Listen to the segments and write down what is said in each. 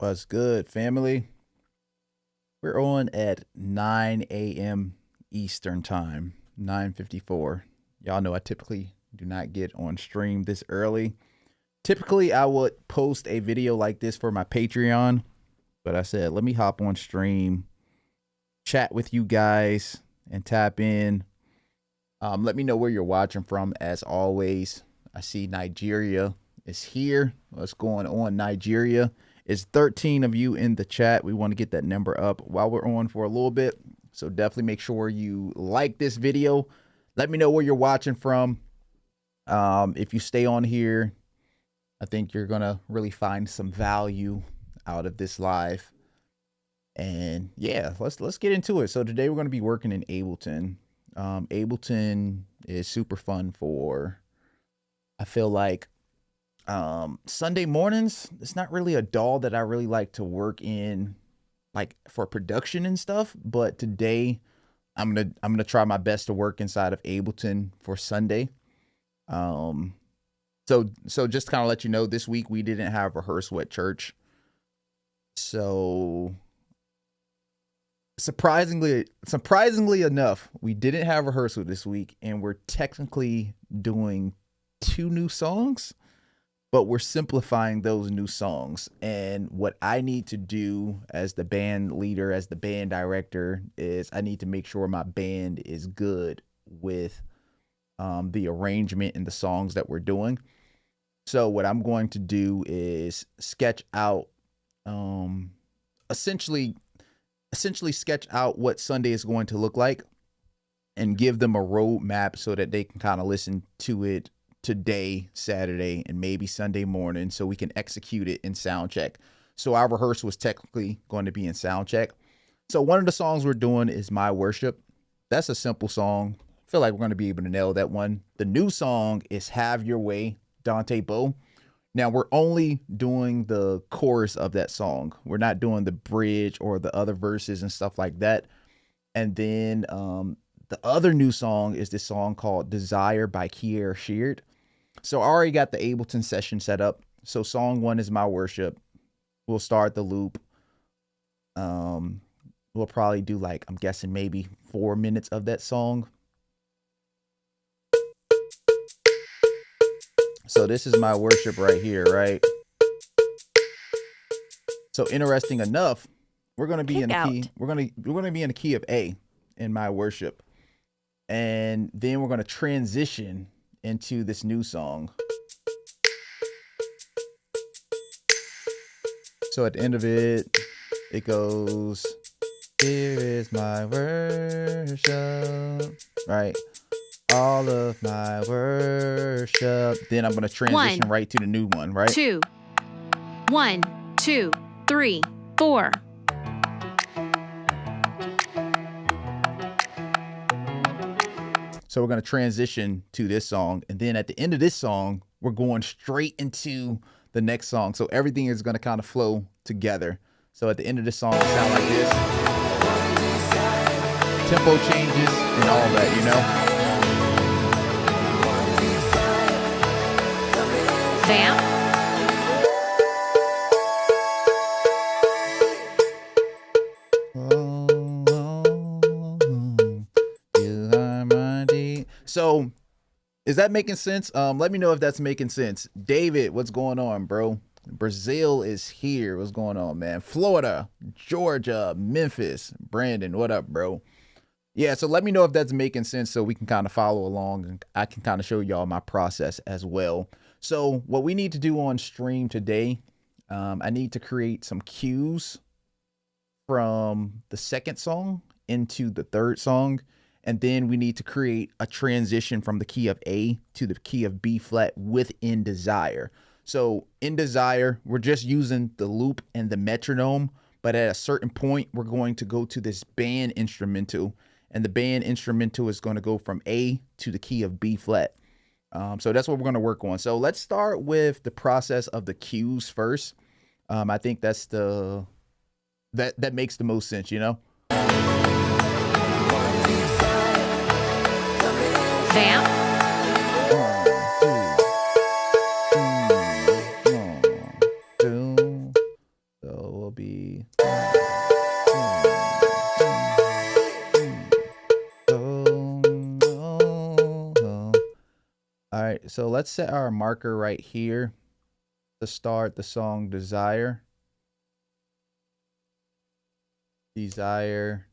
What's good, family? We're on at 9 a.m. Eastern time, 9:54. Y'all know I typically do not get on stream this early. Typically, I would post a video like this for my Patreon, but I said, let me hop on stream, chat with you guys, and tap in. Let me know where you're watching from, as always. I see Nigeria is here. What's going on, Nigeria? It's 13 of you in the chat. We want to get that number up while we're on for a little bit. So definitely make sure you like this video. Let me know where you're watching from. If you stay on here, I think you're going to really find some value out of this live. And yeah, let's get into it. So today we're going to be working in Ableton. Ableton is super fun for, I feel like, Sunday mornings. It's not really a DAW that I really like to work in, like for production and stuff, but today I'm gonna try my best to work inside of Ableton for Sunday. So just kind of let you know, this week we didn't have rehearsal at church, so surprisingly enough, we didn't have rehearsal this week, and we're technically doing 2 new songs, but we're simplifying those new songs. And what I need to do as the band leader, as the band director, is I need to make sure my band is good with the arrangement and the songs that we're doing. So what I'm going to do is sketch out, essentially sketch out what Sunday is going to look like and give them a roadmap so that they can kind of listen to it today, Saturday, and maybe Sunday morning, so we can execute it in sound check. So our rehearsal was technically going to be in sound check. So one of the songs we're doing is My Worship. That's a simple song. I feel like we're going to be able to nail that one. The new song is Have Your Way, Dante Bowe. Now we're only doing the chorus of that song. We're not doing the bridge or the other verses and stuff like that. And then the other new song is this song called Desire by Kier Sheard. So I already got the Ableton session set up. So song 1 is My Worship. We'll start the loop. We'll probably do, like, I'm guessing maybe 4 minutes of that song. So this is My Worship right here, right? So interesting enough, we're going to be in the key. We're going to be in the key of A in My Worship. And then we're going to transition into this new song. So at the end of it, it goes, here is my worship, right? All of my worship. Then I'm going to transition right to the new one, right? 2, 1, 2, 3, 4. So we're going to transition to this song. And then at the end of this song, we're going straight into the next song. So everything is going to kind of flow together. So at the end of this song, it sounds like this. Tempo changes and all that, you know? Vamp. So is that making sense? Let me know if that's making sense. David, what's going on, bro? Brazil is here. What's going on, man? Florida, Georgia, Memphis. Brandon, what up, bro? Yeah, so let me know if that's making sense so we can kind of follow along and I can kind of show y'all my process as well. So what we need to do on stream today, I need to create some cues from the second song into the third song. And then we need to create a transition from the key of A to the key of B flat within Desire. So in Desire, we're just using the loop and the metronome, but at a certain point, we're going to go to this band instrumental, and the band instrumental is going to go from A to the key of B flat. So that's what we're going to work on. So let's start with the process of the cues first. I think that's that makes the most sense, you know? Vamp. right, so let's set our marker right here to start the song Desire. Desire.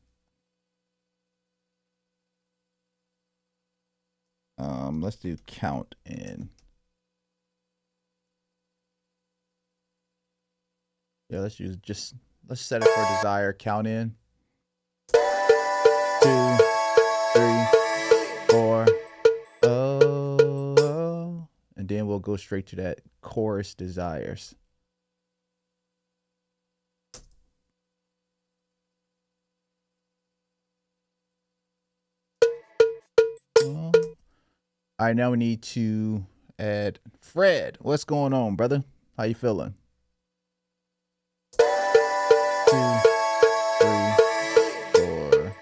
Let's do count in. Yeah, let's set it for Desire, count in. 2, 3, 4. Oh, and then we'll go straight to that chorus Desires. All right, now we need to add Fred. What's going on, brother? How you feeling? 2, 3, 4.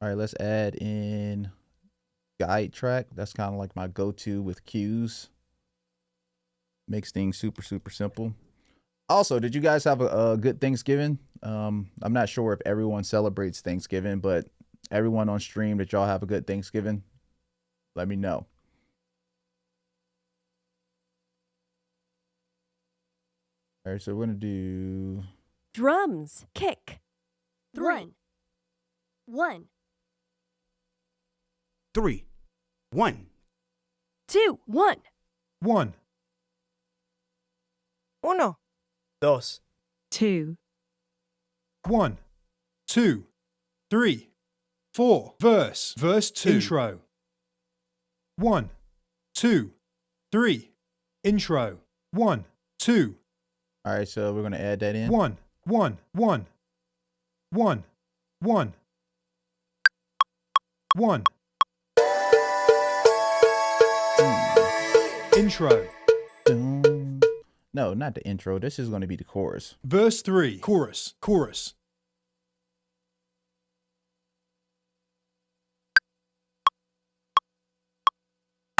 All right, let's add in guide track. That's kind of like my go-to with cues. Makes things super simple. Also, did you guys have a good Thanksgiving? I'm not sure if everyone celebrates Thanksgiving, but everyone on stream, did y'all have a good Thanksgiving? Let me know. All right, so we're gonna do drums. Kick. 3, 1. 3, 1. 2, 1. 1, 1. 2. 2. 1, 2, 3, 4. Verse 2. Intro. 1, 2, 3. Intro. 1, 2. all right, so we're gonna add that in. 1, 1, 1. 1, 1. 1. Intro. No, not the intro. This is going to be the chorus. Verse 3. Chorus. Chorus.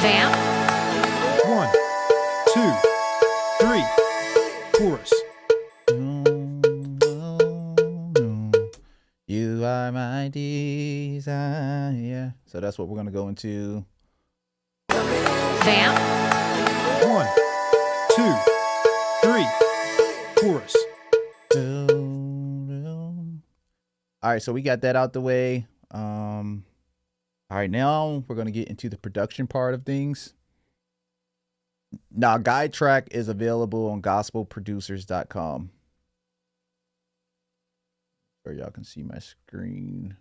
Vamp. 1, 2, 3. Chorus. You are my desire. So that's what we're going to go into. Vamp. 1, 2, 3. Chorus. All right, so we got that out the way. All right, now we're going to get into the production part of things. Now, guide track is available on gospelproducers.com. Or y'all can see my screen.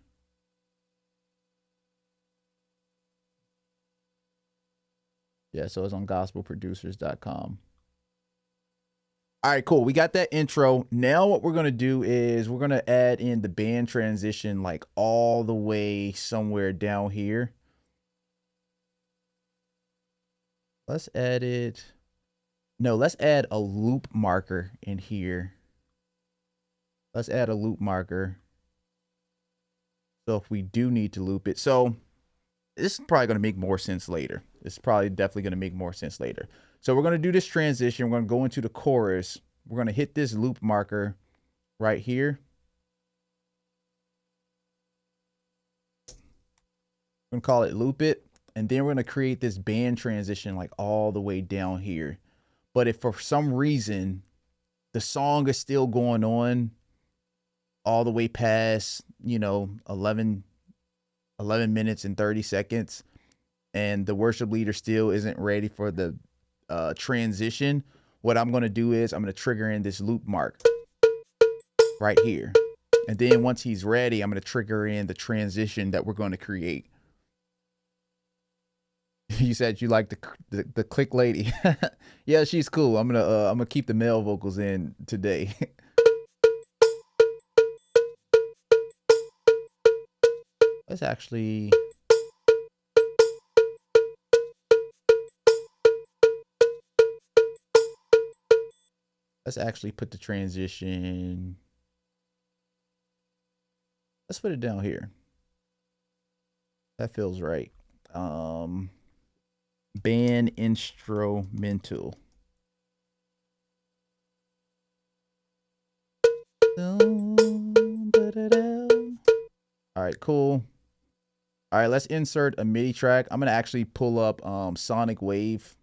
Yeah, so it's on gospelproducers.com. All right, cool. We got that intro. Now what we're going to do is we're going to add in the band transition like all the way somewhere down here. Let's add it. No, let's add a loop marker in here. Let's add a loop marker. So if we do need to loop it. So this is probably going to make more sense later. It's probably definitely going to make more sense later. So we're going to do this transition. We're going to go into the chorus. We're going to hit this loop marker right here. We're going to call it loop it. And then we're going to create this band transition like all the way down here. But if for some reason the song is still going on all the way past, 11 minutes and 30 seconds, and the worship leader still isn't ready for the transition, what I'm going to do is I'm going to trigger in this loop mark right here. And then once he's ready, I'm going to trigger in the transition that we're going to create. You said you like the click lady. Yeah, she's cool. I'm gonna keep the male vocals in today. Let's actually put the transition. Let's put it down here. That feels right. Band instrumental. All right, cool. All right, let's insert a MIDI track. I'm gonna actually pull up Sonic Wave.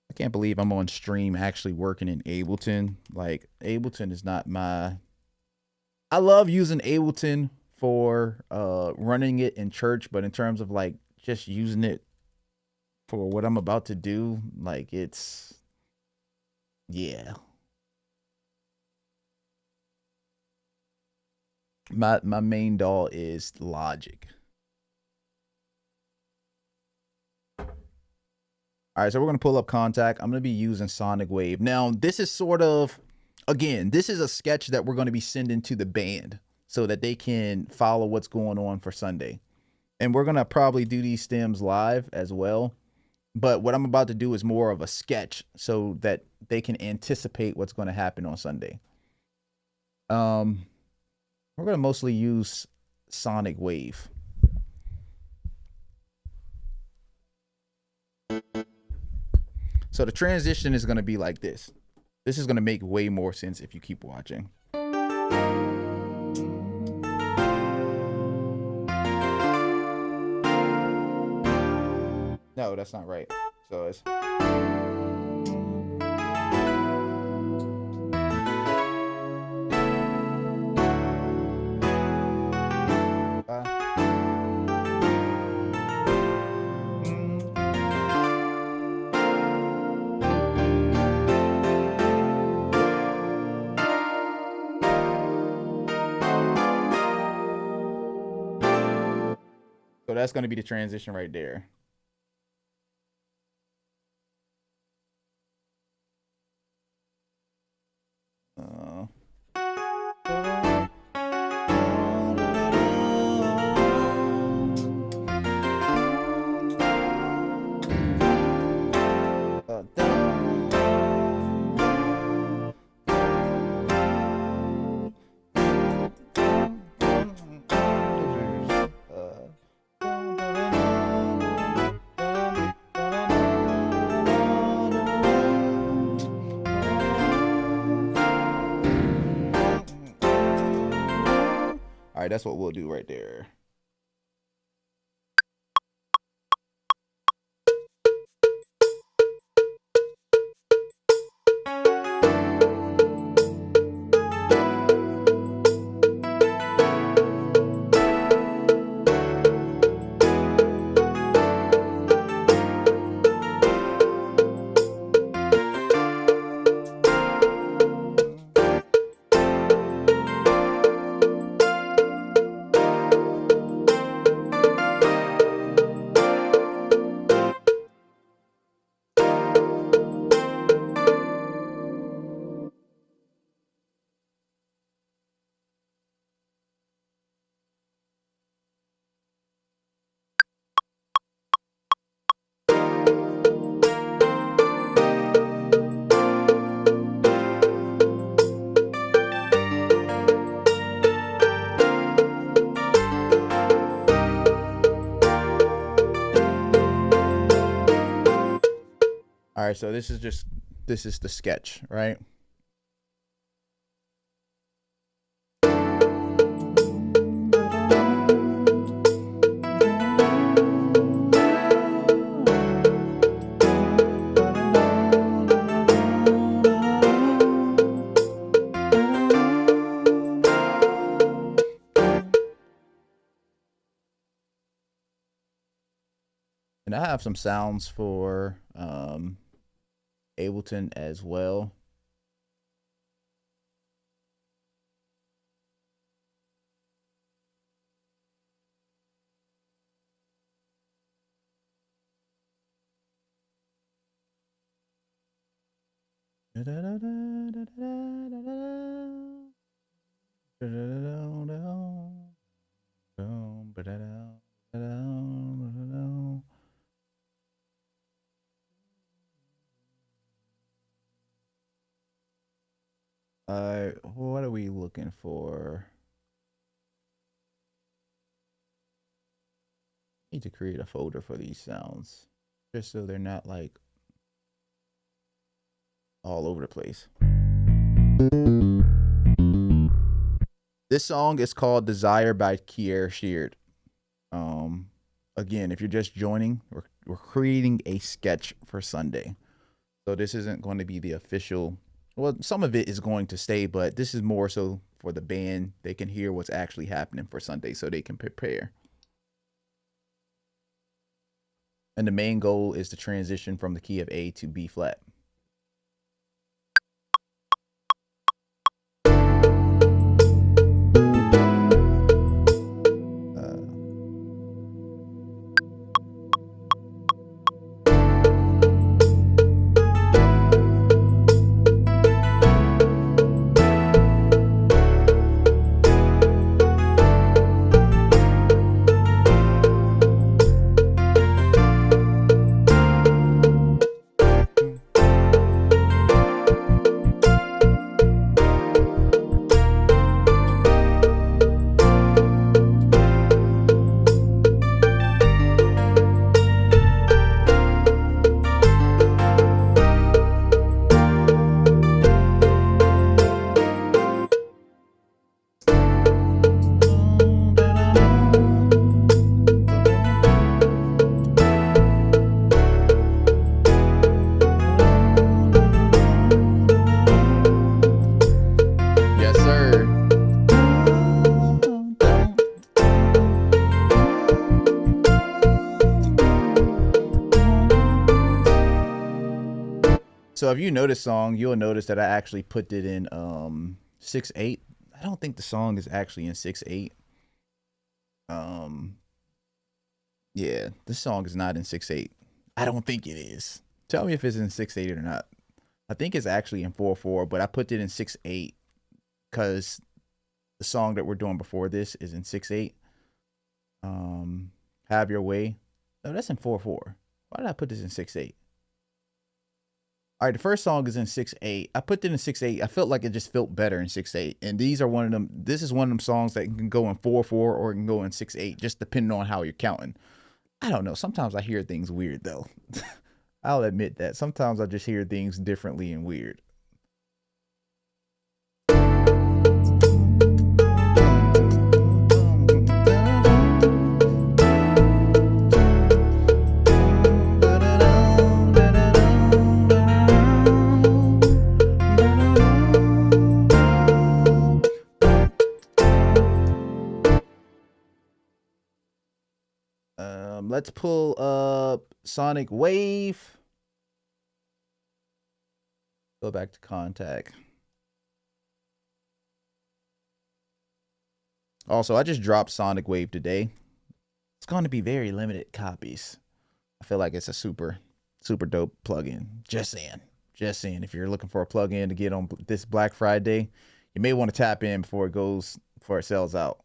I can't believe I'm on stream actually working in Ableton. Like, Ableton is not my... I love using Ableton for running it in church, but in terms of like just using it for what I'm about to do, like, it's... yeah. My main DAW is Logic. All right, so we're gonna pull up Contact. I'm gonna be using Sonic Wave. Now, this is sort of, again, this is a sketch that we're gonna be sending to the band so that they can follow what's going on for Sunday. And we're gonna probably do these stems live as well. But what I'm about to do is more of a sketch so that they can anticipate what's gonna happen on Sunday. We're going to mostly use Sonic Wave. So the transition is going to be like this. This is going to make way more sense if you keep watching. No, that's not right. So it's... So that's going to be the transition right there. All right, that's what we'll do right there. All right, so this is the sketch, right? And I have some sounds for Ableton as well. What are we looking for? Need to create a folder for these sounds just so they're not like all over the place. This song is called Desire by Kier Sheard. again, if you're just joining, we're creating a sketch for Sunday. So this isn't going to be the official. Well, some of it is going to stay, but this is more so for the band. They can hear what's actually happening for Sunday so they can prepare. And the main goal is to transition from the key of A to B flat. So if you know this song, you'll notice that I actually put it in 6/8. I don't think the song is actually in 6/8. Yeah, this song is not in 6/8. I don't think it is. Tell me if it's in 6/8 or not. I think it's actually in 4/4, but I put it in 6/8 because the song that we're doing before this is in 6/8. Have Your Way. No, that's in 4/4. Why did I put this in 6/8? All right, the first song is in 6/8. I put it in 6/8. I felt like it just felt better in 6/8. And these are one of them. This is one of them songs that can go in 4/4 or it can go in 6/8, just depending on how you're counting. I don't know. Sometimes I hear things weird though. I'll admit that. Sometimes I just hear things differently and weird. Let's pull up Sonic Wave. Go back to Contact. Also, I just dropped Sonic Wave today. It's going to be very limited copies. I feel like it's a super dope plugin. Just saying. Just saying. If you're looking for a plugin to get on this Black Friday, you may want to tap in before it sells out.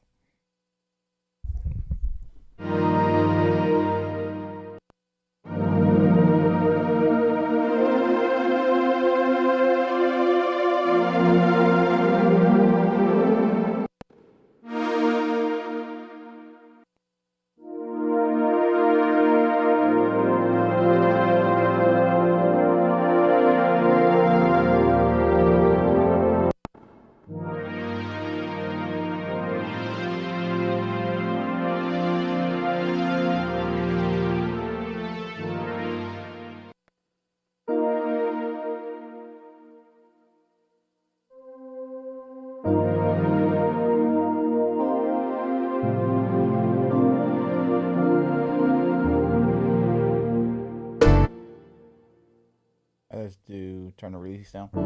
Let's turn the release down. All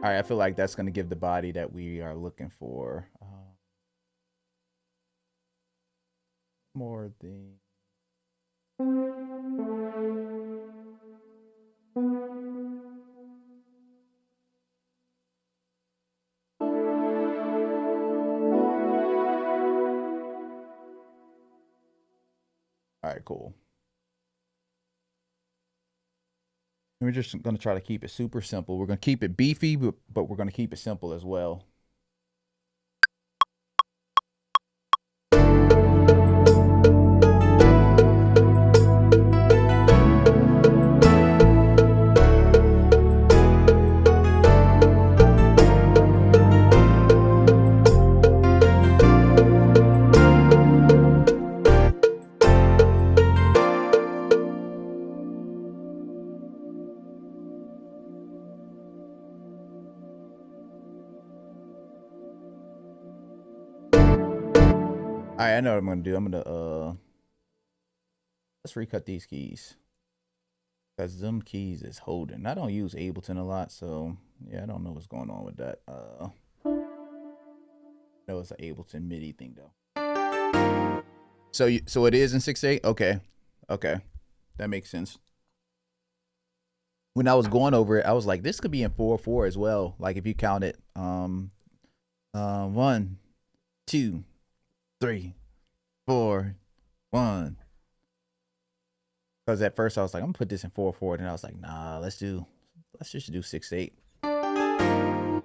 right, I feel like that's going to give the body that we are looking for. More thing. All right, cool. We're just going to try to keep it super simple. We're going to keep it beefy, but we're going to keep it simple as well. right, I know what I'm gonna do. I'm gonna let's recut these keys. Because them keys is holding. I don't use Ableton a lot, so yeah, I don't know what's going on with that. No, it's an Ableton MIDI thing though. So it is in 6/8? Okay. Okay. That makes sense. When I was going over it, I was like, this could be in 4/4 as well. Like if you count it 1, 2, 3, 4, 1. Because at first I was like, I'm gonna put this in 4/4, and I was like, nah, let's just do 6/8.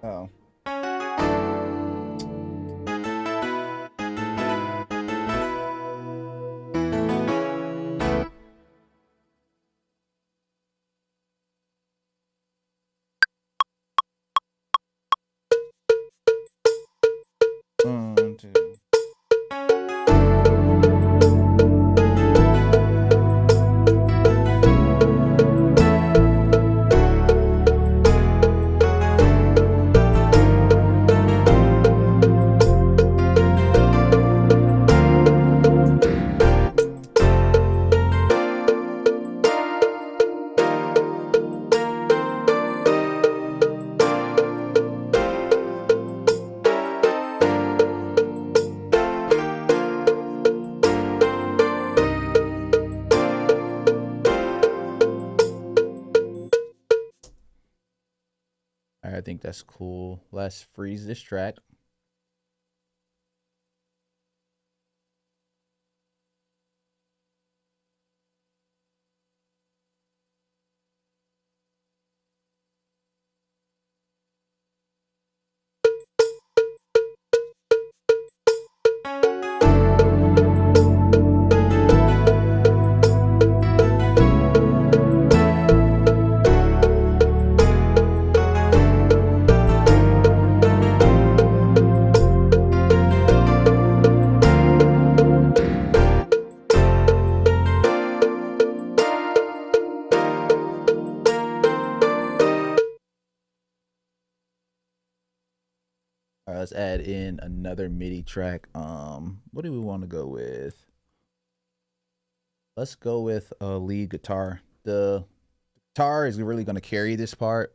Oh. One, two. I think that's cool. Let's freeze this track. All right, let's add in another MIDI track. What do we want to go with? Let's go with a lead guitar. The guitar is really going to carry this part.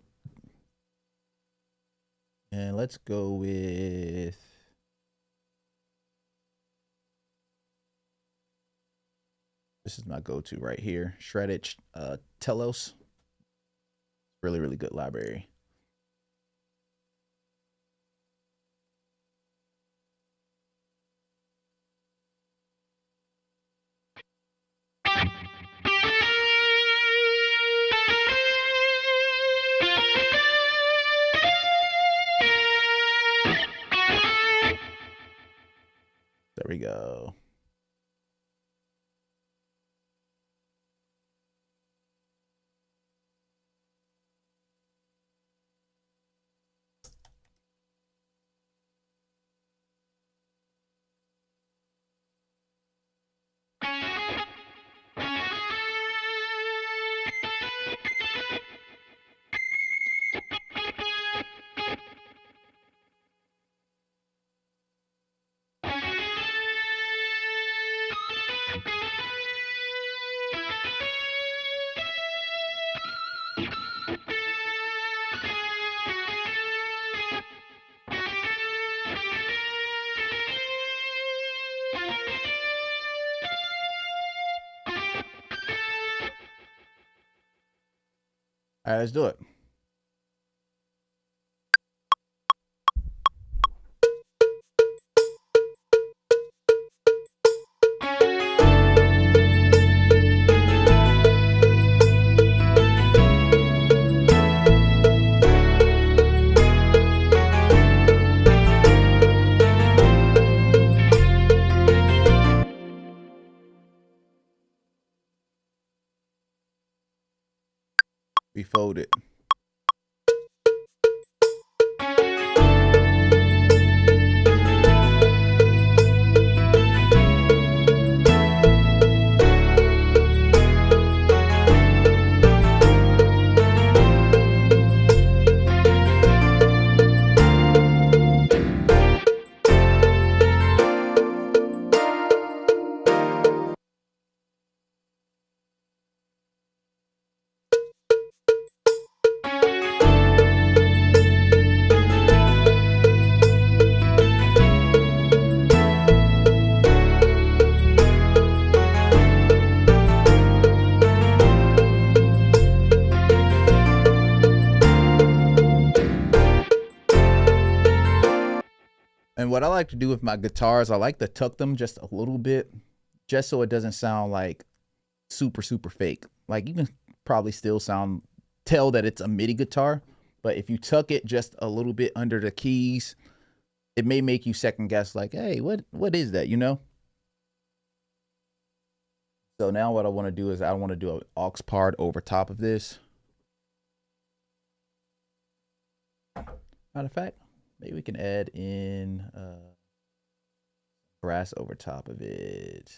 And let's go with this is my go-to right here. Shredded Telos. Really, really good library. There we go. All right, let's do it. Refold it. like to do with my guitars, I like to tuck them just a little bit, just so it doesn't sound like super fake. Like you can probably still tell that it's a MIDI guitar, but if you tuck it just a little bit under the keys, it may make you second guess, like, hey, what is that, you know? So now what I want to do is I want to do an aux part over top of this. Matter of fact, maybe we can add in brass over top of it.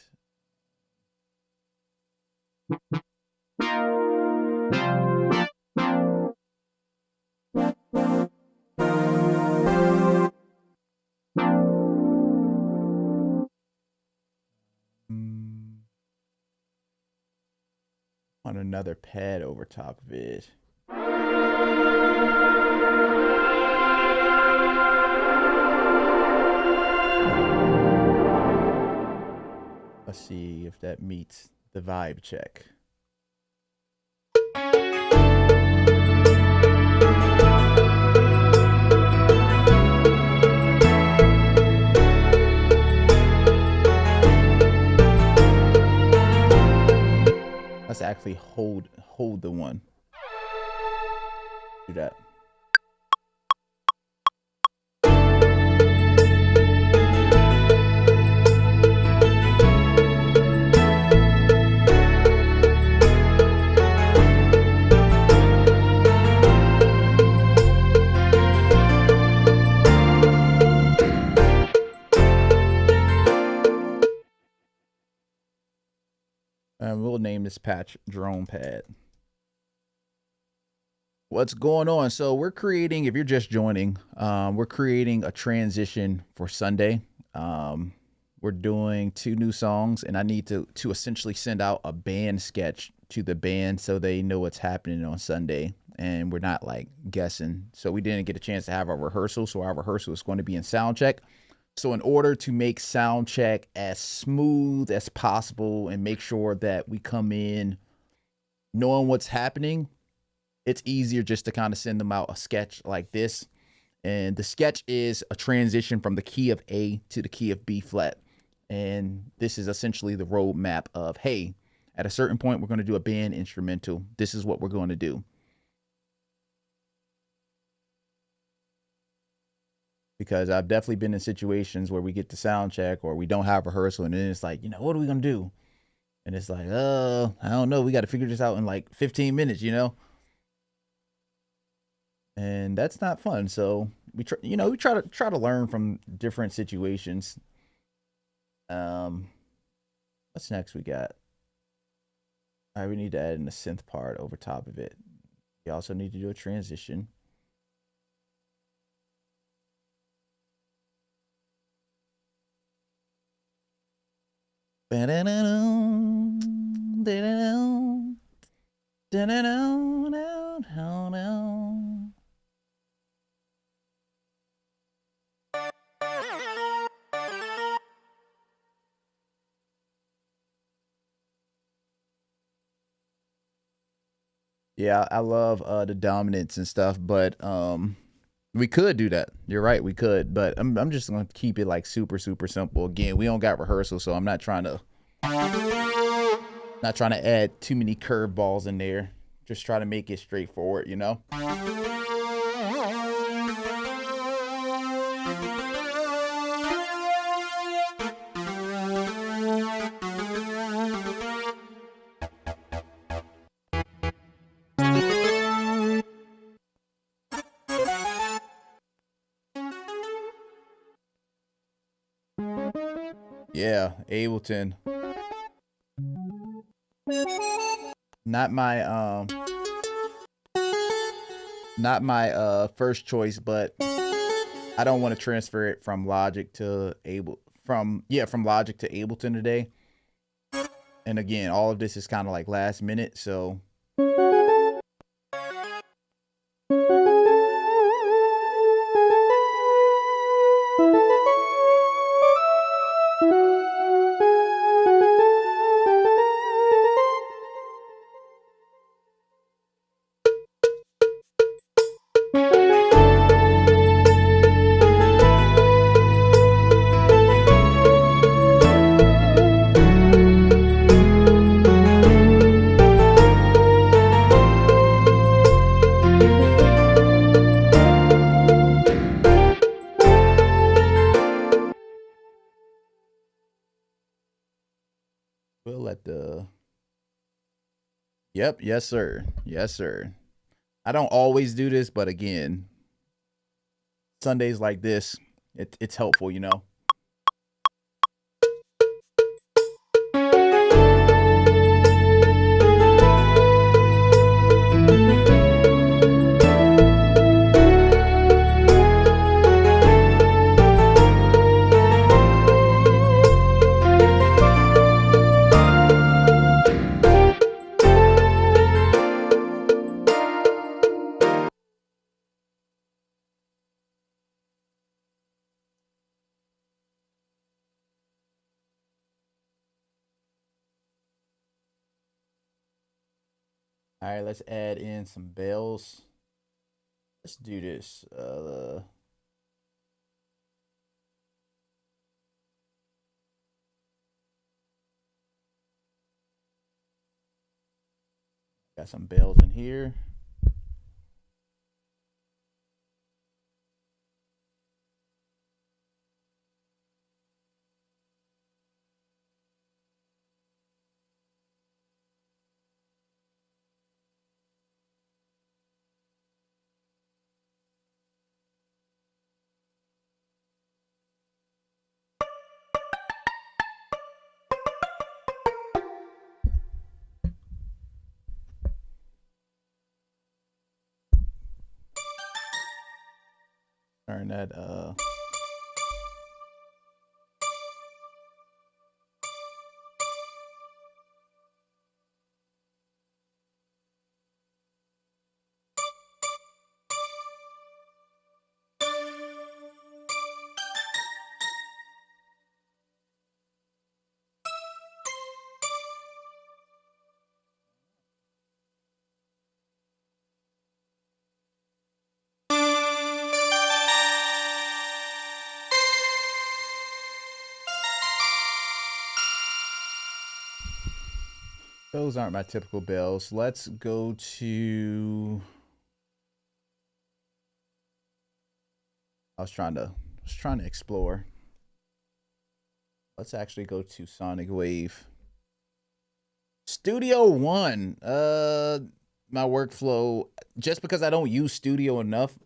On another pad over top of it. Let's see if that meets the vibe check. Let's actually hold the one. Do that. And we'll name this patch drone pad. What's going on? So we're creating, if you're just joining, we're creating a transition for Sunday. We're doing 2 new songs, and I need to essentially send out a band sketch to the band so they know what's happening on Sunday, and we're not like guessing. So we didn't get a chance to have our rehearsal, so our rehearsal is going to be in sound check. So in order to make sound check as smooth as possible and make sure that we come in knowing what's happening, it's easier just to kind of send them out a sketch like this. And the sketch is a transition from the key of A to the key of B flat. And this is essentially the roadmap of, hey, at a certain point, we're going to do a band instrumental. This is what we're going to do. Because I've definitely been in situations where we get to sound check or we don't have rehearsal, and then it's like, you know, what are we going to do? And it's like, I don't know. We got to figure this out in like 15 minutes, you know? And that's not fun. So we try to learn from different situations. What's next we got? All right, we need to add in a synth part over top of it. We also need to do a transition. Yeah, I love the dominance and stuff, but we could do that. You're right, we could, but I'm just gonna keep it like super simple. Again, we don't got rehearsal, so I'm not trying to add too many curveballs in there. Just try to make it straightforward, you know? Yeah, Ableton. Not my first choice, but I don't want to transfer it from Logic to Logic to Ableton today. And again, all of this is kind of like last minute, so We'll let the. Yep. Yes, sir. Yes, sir. I don't always do this, but again, Sundays like this, it's helpful, you know. All right, let's add in some bells. Let's do this. Got some bells in here. Turn that those aren't my typical bells. Let's go to. I was trying to explore. Let's actually go to Sonic Wave. Studio One. My workflow, just because I don't use Studio One enough,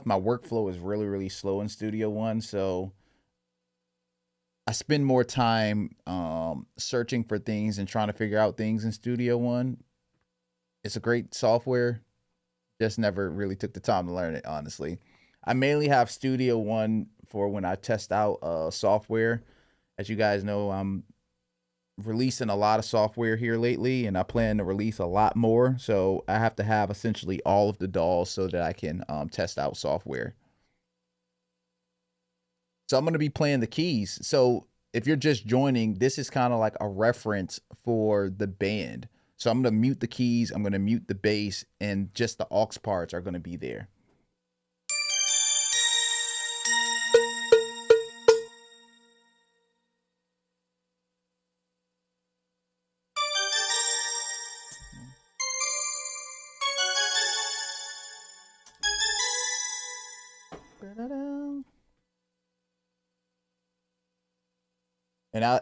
my workflow is really slow in Studio One, so I spend more time searching for things and trying to figure out things in Studio One. It's a great software, just never really took the time to learn it, honestly. I mainly have Studio One for when I test out software. As you guys know, I'm releasing a lot of software here lately, and I plan to release a lot more. So I have to have essentially all of the DAWs so that I can test out software. So I'm going to be playing the keys. So if you're just joining, this is kind of like a reference for the band. So I'm going to mute the keys, I'm going to mute the bass, and just the aux parts are going to be there.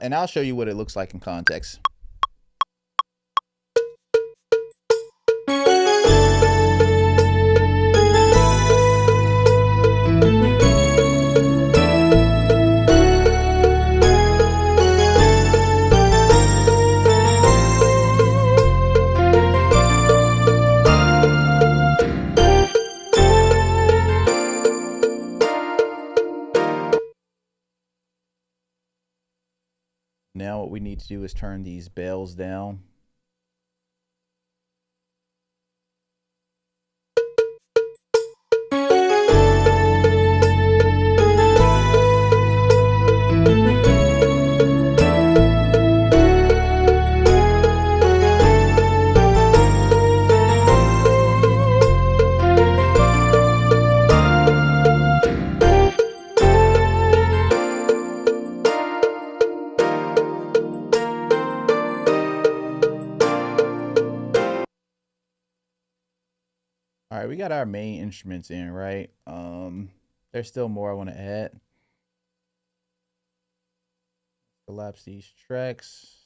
And I'll show you what it looks like in context. Now what we need to do is turn these bells down. All right, we got our main instruments in, right? There's still more I want to add. Collapse these tracks.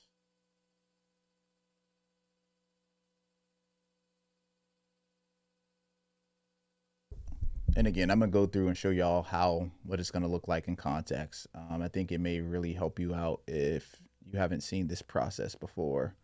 And again, I'm gonna go through and show y'all what it's gonna look like in context. I think it may really help you out if you haven't seen this process before.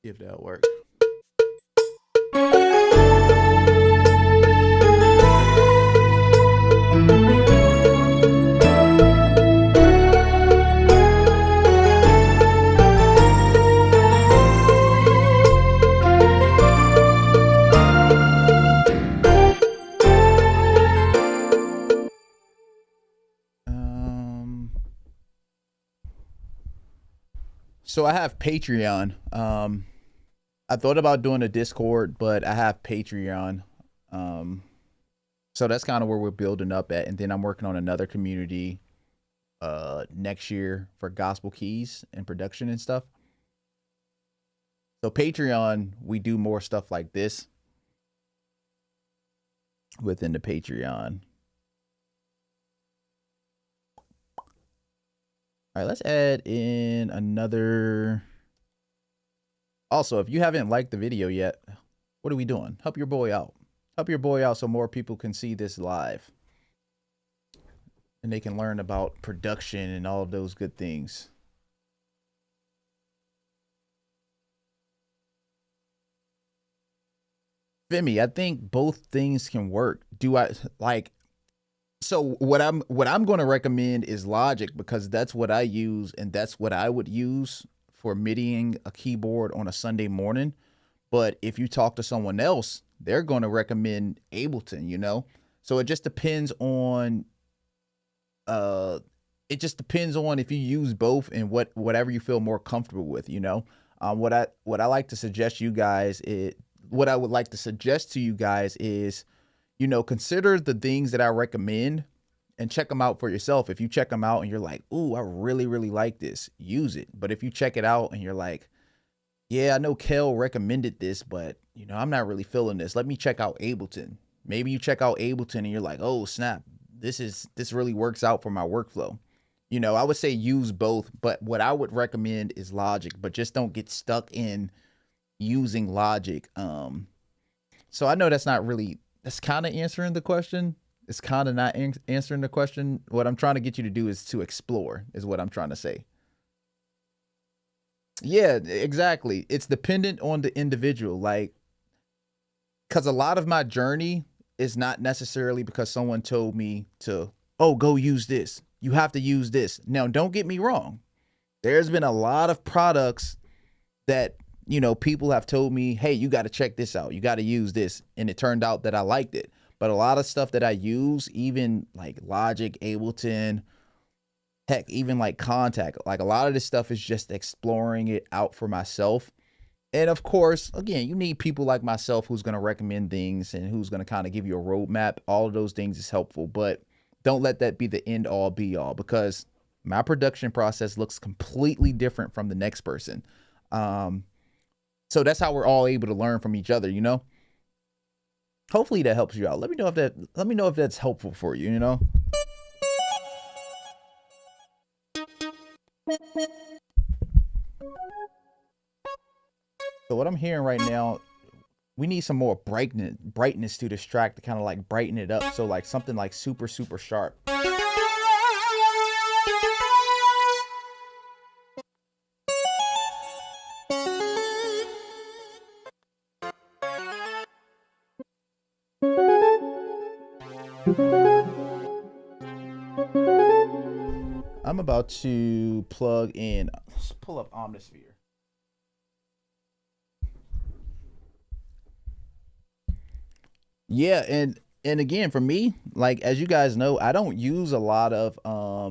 See if that'll work. So I have Patreon. I thought about doing a Discord, but I have Patreon. So that's kind of where we're building up at. And then I'm working on another community next year for gospel keys and production and stuff. So Patreon, we do more stuff like this within the Patreon. All right, let's add in another. Also, if you haven't liked the video yet, what are we doing? Help your boy out. Help your boy out so more people can see this live. And they can learn about production and all of those good things. Femi, I think both things can work. Do I like? So what I'm going to recommend is Logic, because that's what I use and that's what I would use for MIDIing a keyboard on a Sunday morning. But if you talk to someone else, they're going to recommend Ableton, you know? So it just depends on if you use both and whatever you feel more comfortable with, you know? What I like to suggest you guys what I would like to suggest to you guys is, you know, consider the things that I recommend and check them out for yourself. If you check them out and you're like, ooh, I really, really like this, use it. But if you check it out and you're like, yeah, I know Kel recommended this, but, you know, I'm not really feeling this. Let me check out Ableton. Maybe you check out Ableton and you're like, oh, snap, this really works out for my workflow. You know, I would say use both, but what I would recommend is Logic, but just don't get stuck in using Logic. So I know that's kind of answering the question. It's kind of not answering the question. What I'm trying to get you to do is to explore, is what I'm trying to say. Yeah, exactly. It's dependent on the individual. Like, because a lot of my journey is not necessarily because someone told me to, oh, go use this. You have to use this. Now, don't get me wrong. There's been a lot of products that, you know, people have told me, hey, you got to check this out. You got to use this. And it turned out that I liked it. But a lot of stuff that I use, even like Logic, Ableton, heck, even like Contact, like a lot of this stuff is just exploring it out for myself. And of course, again, you need people like myself who's going to recommend things and who's going to kind of give you a roadmap. All of those things is helpful, but don't let that be the end all be all, because my production process looks completely different from the next person. So that's how we're all able to learn from each other, you know? Hopefully that helps you out. Let me know if that's helpful for you, you know? So what I'm hearing right now, we need some more brightness to this track to kind of like brighten it up. So like something like super, super sharp. I'm about to plug in, let's pull up Omnisphere. Yeah, and again, for me, like, as you guys know, I don't use a lot of I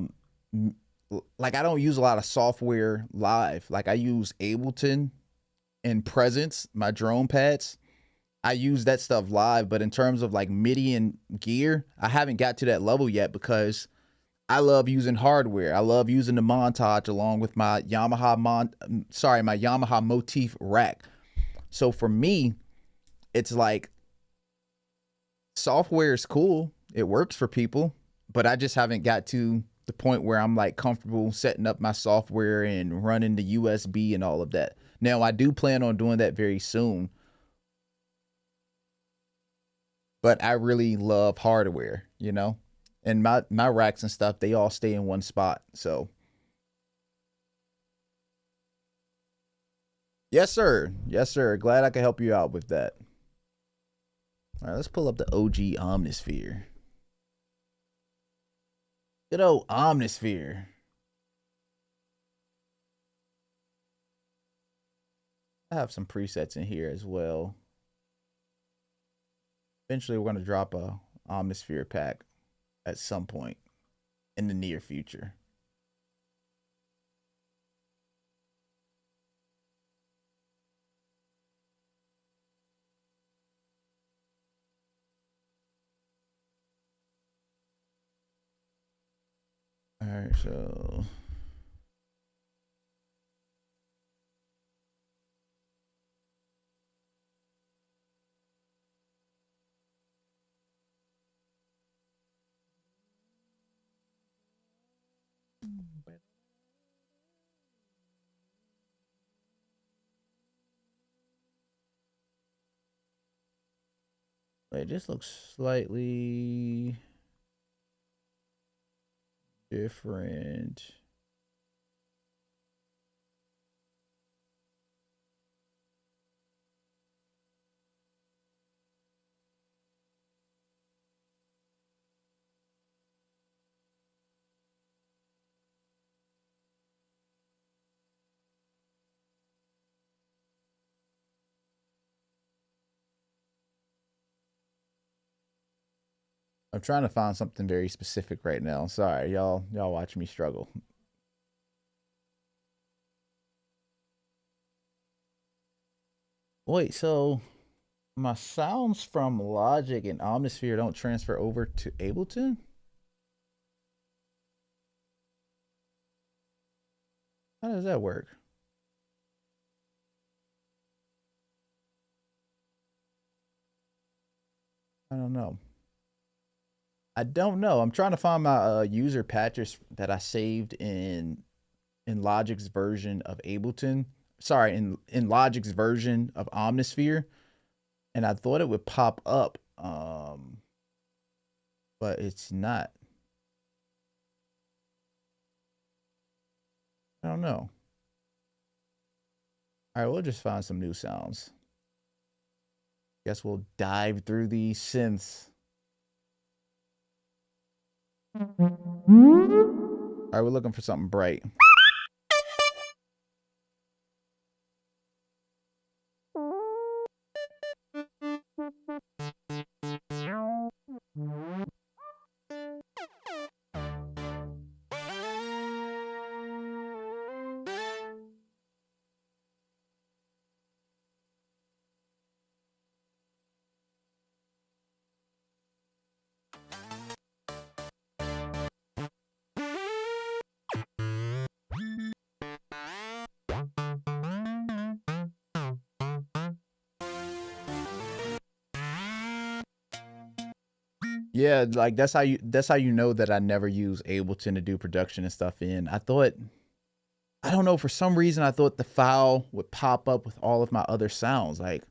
don't use a lot of software live. Like, I use Ableton and Presence, my drone pads. I use that stuff live, but in terms of like MIDI and gear, I haven't got to that level yet because I love using hardware. I love using the Montage along with my Yamaha my Yamaha Motif rack. So for me, it's like software is cool. It works for people, but I just haven't got to the point where I'm like comfortable setting up my software and running the USB and all of that. Now I do plan on doing that very soon. But I really love hardware, you know? And my racks and stuff, they all stay in one spot. So yes, sir. Yes, sir. Glad I could help you out with that. All right, let's pull up the OG Omnisphere. Good old Omnisphere. I have some presets in here as well. Eventually, we're going to drop a Omnisphere pack at some point in the near future. All right, so wait, this looks slightly different. I'm trying to find something very specific right now. Sorry, y'all watch me struggle. Wait, so my sounds from Logic and Omnisphere don't transfer over to Ableton? How does that work? I don't know. I don't know. I'm trying to find my user patches that I saved in Logic's version of Ableton. Sorry, in Logic's version of Omnisphere, and I thought it would pop up, but it's not. I don't know. All right, we'll just find some new sounds. Guess we'll dive through these synths. All right, we're looking for something bright. Yeah, like that's how you know that I never use Ableton to do production and stuff in. I don't know, for some reason I thought the file would pop up with all of my other sounds, like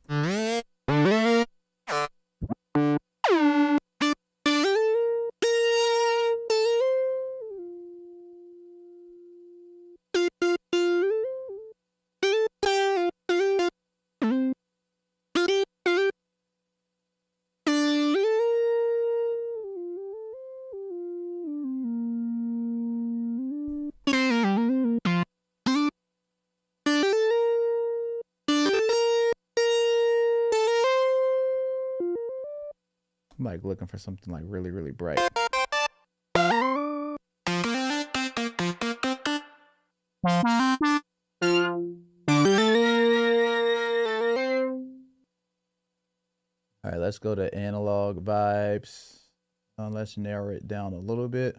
I'm like looking for something like really, really bright. All right, let's go to analog vibes. Let's narrow it down a little bit.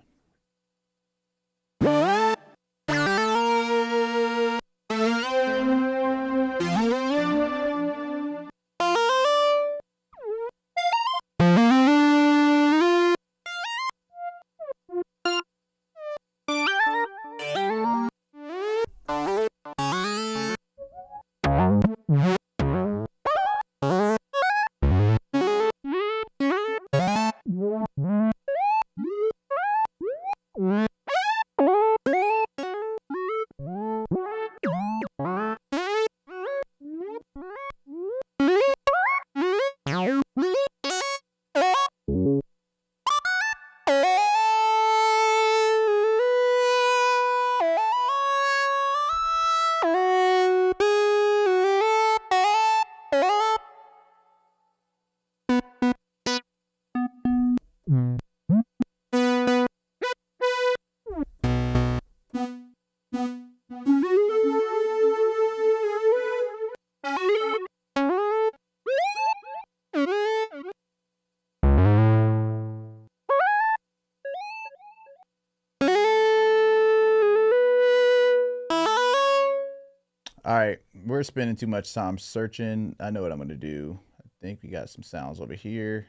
All right, we're spending too much time searching. I know what I'm gonna do. I think we got some sounds over here.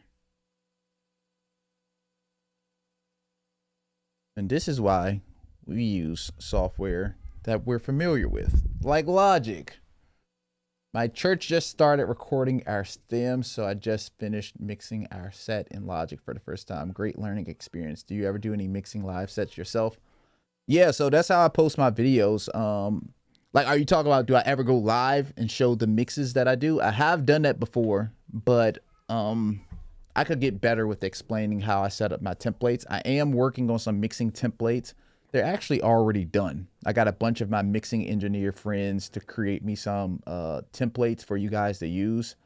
And this is why we use software that we're familiar with, like Logic. My church just started recording our stems, so I just finished mixing our set in Logic for the first time. Great learning experience. Do you ever do any mixing live sets yourself? Yeah, so that's how I post my videos. Like, are you talking about, do I ever go live and show the mixes that I do? I have done that before, but I could get better with explaining how I set up my templates. I am working on some mixing templates. They're actually already done. I got a bunch of my mixing engineer friends to create me some templates for you guys to use.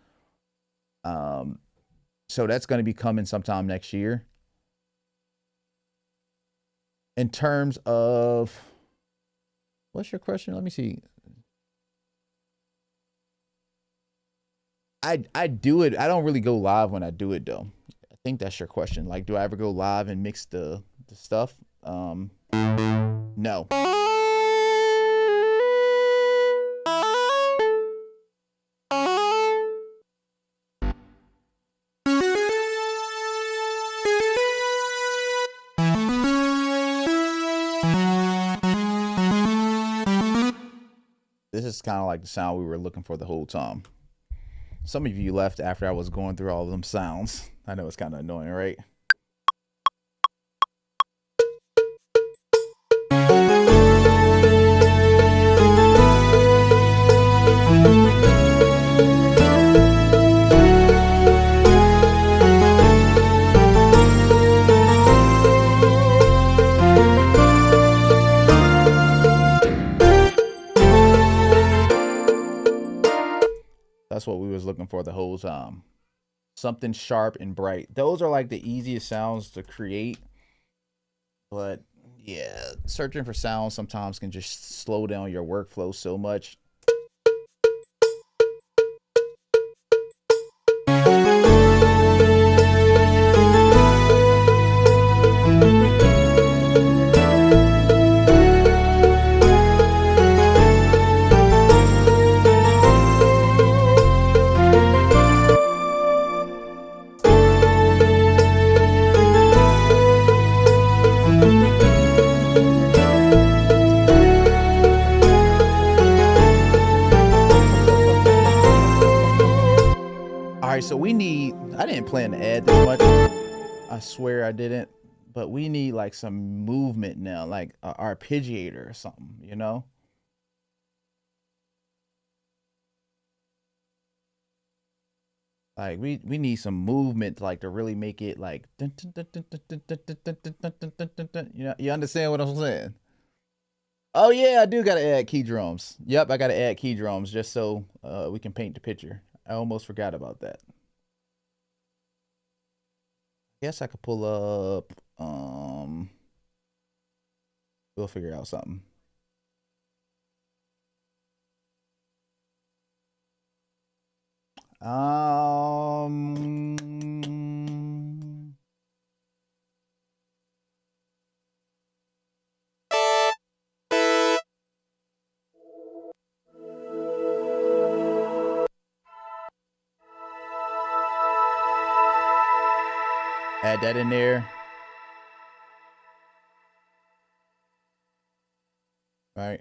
So that's going to be coming sometime next year. In terms of, what's your question? Let me see. I do it. I don't really go live when I do it though. I think that's your question. Like, do I ever go live and mix the stuff? No. This is kind of like the sound we were looking for the whole time. Some of you left after I was going through all of them sounds. I know it's kind of annoying, right? That's what we was looking for the whole time. Something sharp and bright. Those are like the easiest sounds to create. But yeah, searching for sounds sometimes can just slow down your workflow so much. So we need, I didn't plan to add this much, I swear I didn't, but we need like some movement now, like an arpeggiator or something, you know? Like we need some movement, like to really make it like, you know, you understand what I'm saying? Oh yeah, I do gotta add key drums. Yep, I gotta add key drums just so we can paint the picture. I almost forgot about that. Guess I could pull up, we'll figure out something. Add that in there. All right.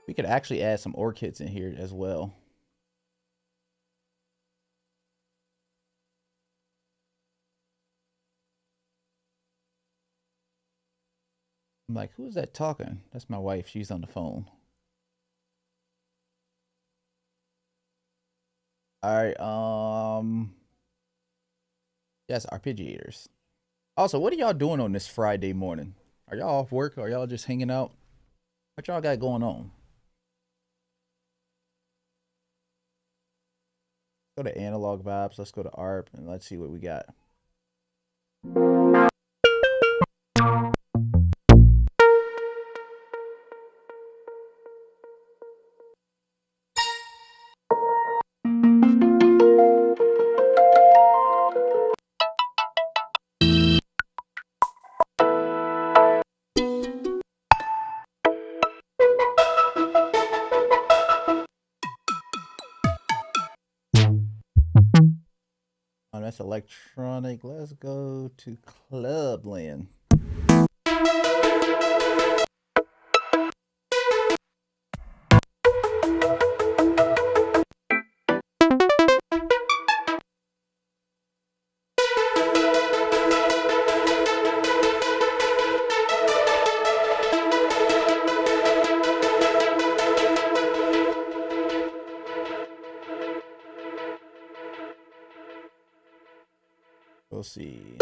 We could actually add some orchids in here as well. I'm like, who's that talking? That's my wife. She's on the phone. All right. Yes, arpeggiators. Also, what are y'all doing on this Friday morning? Are y'all off work? Or are y'all just hanging out? What y'all got going on? Go to analog vibes. Let's go to ARP and let's see what we got. Oh, that's electronic. Let's go to Clubland. We'll see.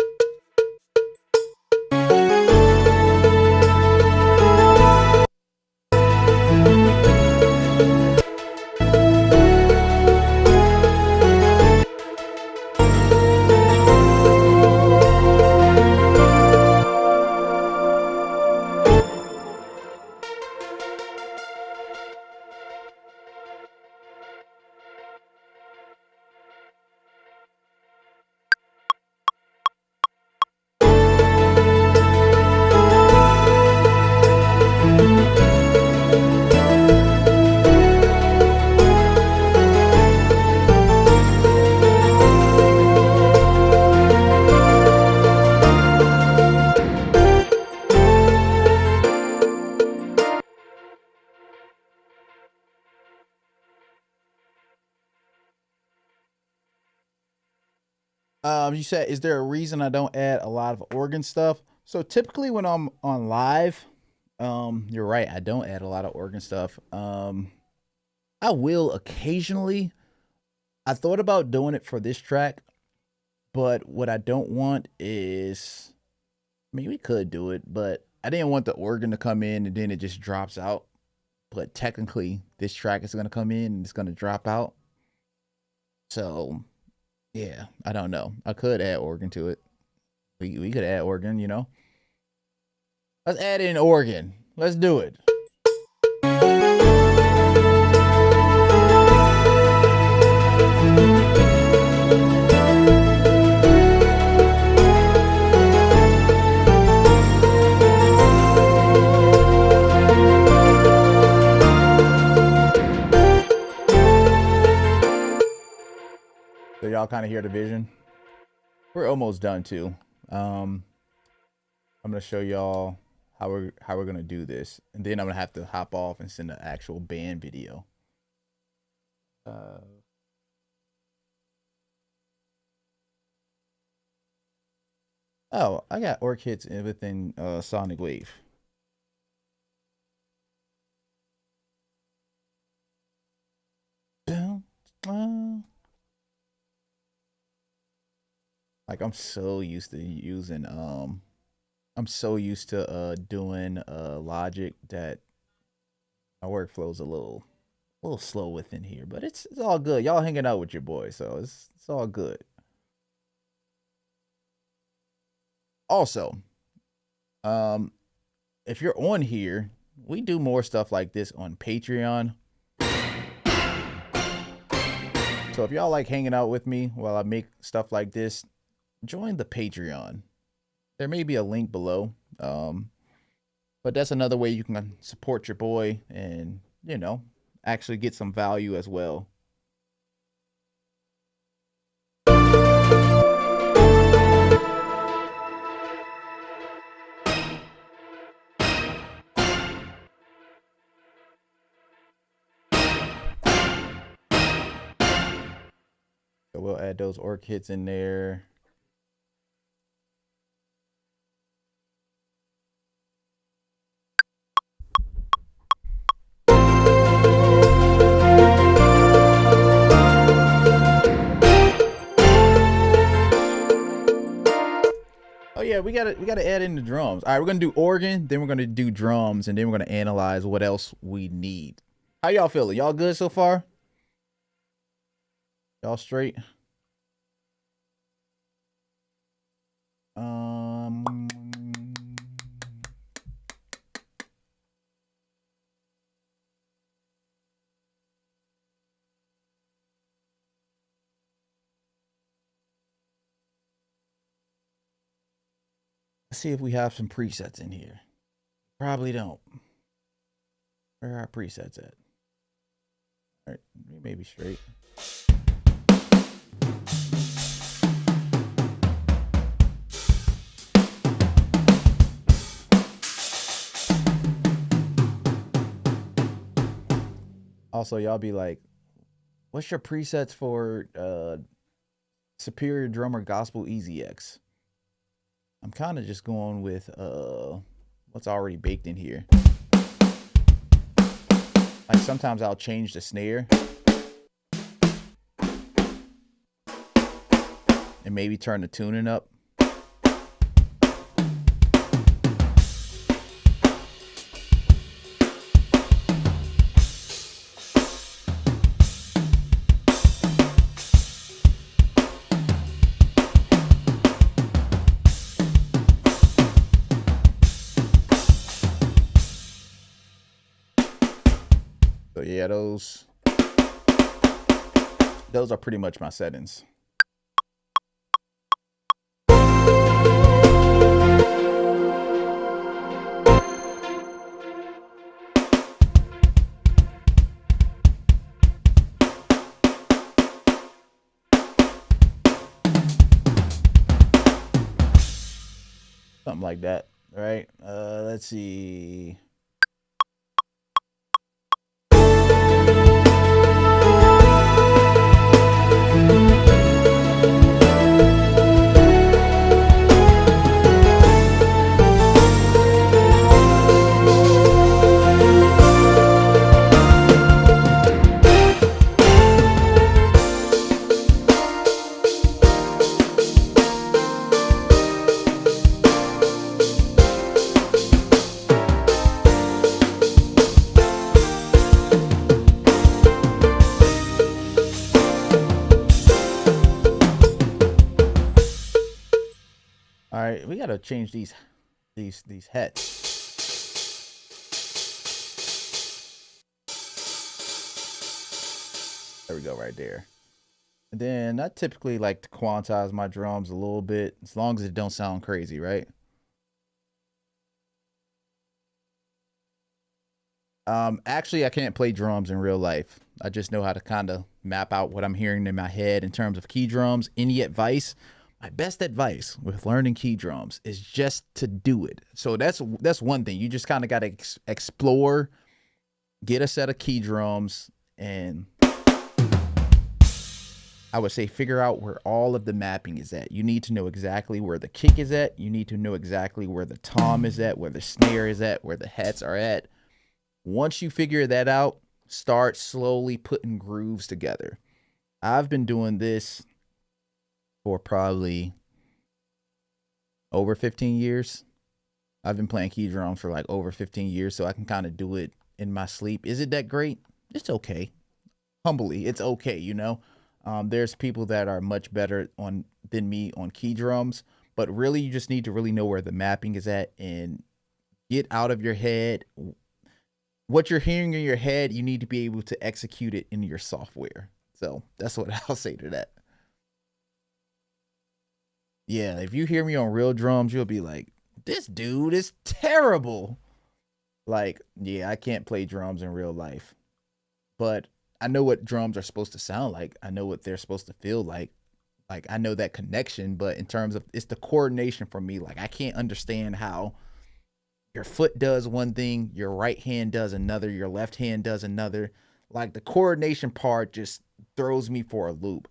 You said, is there a reason I don't add a lot of organ stuff? So typically when I'm on live, you're right, I don't add a lot of organ stuff. I will occasionally. I thought about doing it for this track, but what I don't want is, I mean, we could do it, but I didn't want the organ to come in and then it just drops out. But technically, this track is going to come in and it's going to drop out. So, yeah, I don't know. I could add organ to it. We could add organ, you know. Let's add in organ. Let's do it. So y'all kind of hear the vision. We're almost done too. I'm gonna show y'all how we're gonna do this, and then I'm gonna have to hop off and send the actual band video. Oh, I got orchids within Sonic Wave. Like I'm so used to using I'm so used to doing Logic that my workflow's a little A little slow within here, but it's all good. Y'all hanging out with your boy, so it's all good. Also, if you're on here, we do more stuff like this on Patreon. So if y'all like hanging out with me while I make stuff like this, join the Patreon. There may be a link below. But that's another way you can support your boy and, you know, actually get some value as well. So we'll add those orc hits in there. Oh yeah, we gotta add in the drums. All right, we're gonna do organ, then we're gonna do drums, and then we're gonna analyze what else we need. How y'all feeling? Y'all good so far? Y'all straight? Let's see if we have some presets in here. Probably don't. Where are our presets at? All right, we may be straight. Also, y'all be like, what's your presets for Superior Drummer Gospel Easy X? I'm kind of just going with what's already baked in here. Like sometimes I'll change the snare and maybe turn the tuning up. So yeah, those are pretty much my settings. Something like that, right? Let's see. All right, we gotta change these hets. There we go, right there. And then I typically like to quantize my drums a little bit, as long as it don't sound crazy, right? Actually, I can't play drums in real life. I just know how to kind of map out what I'm hearing in my head in terms of key drums. Any advice? My best advice with learning key drums is just to do it. So that's one thing. You just kind of got to explore, get a set of key drums, and I would say figure out where all of the mapping is at. You need to know exactly where the kick is at. You need to know exactly where the tom is at, where the snare is at, where the hats are at. Once you figure that out, start slowly putting grooves together. I've been doing this for probably over 15 years. I've been playing key drums for like over 15 years, so I can kind of do it in my sleep. Is it that great? it's okay. Humbly, it's okay, you know. There's people that are much better than me on key drums, but really you just need to really know where the mapping is at and get out of your head. What you're hearing in your head, you need to be able to execute it in your software. So that's what I'll say to that. Yeah, if you hear me on real drums, you'll be like, this dude is terrible. Like, yeah, I can't play drums in real life, but I know what drums are supposed to sound like. I know what they're supposed to feel like. Like, I know that connection, but in terms of, it's the coordination for me. Like, I can't understand how your foot does one thing, your right hand does another, your left hand does another. Like, the coordination part just throws me for a loop.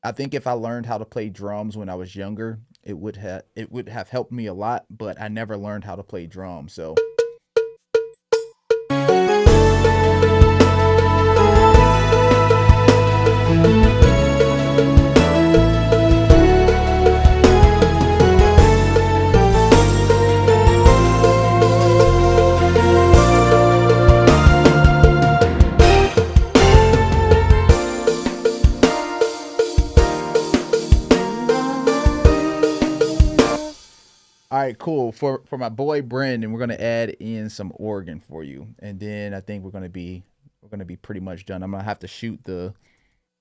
I think if I learned how to play drums when I was younger, it would have helped me a lot, but I never learned how to play drums. So all right, cool. For my boy Brandon, we're gonna add in some organ for you, and then I think we're gonna be pretty much done. I'm gonna have to shoot the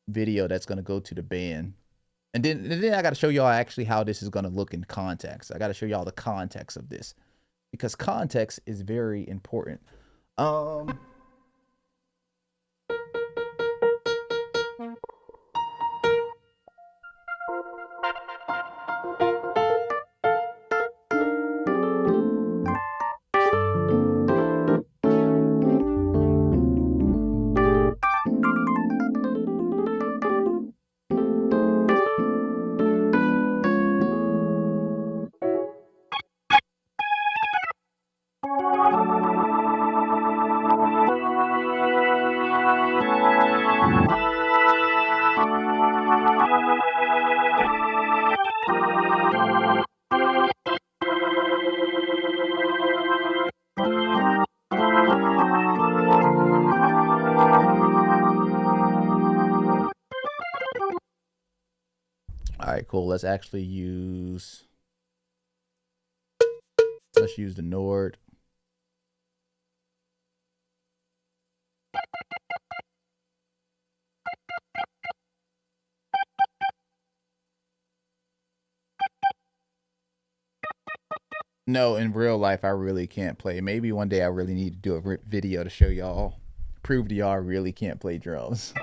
video that's gonna go to the band, and then I gotta show y'all actually how this is gonna look in context. I gotta show y'all the context of this because context is very important. All right, cool. Let's use the Nord. No, in real life, I really can't play. Maybe one day I really need to do a video to show y'all, prove to y'all I really can't play drums.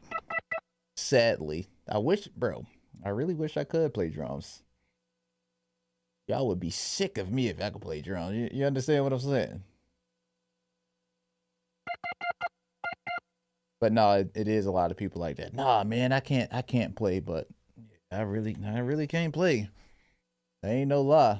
Sadly, I really wish I could play drums. Y'all would be sick of me if I could play drums. You understand what I'm saying? But no, it is a lot of people like that. Nah, man, I can't play, but I really can't play. That ain't no lie.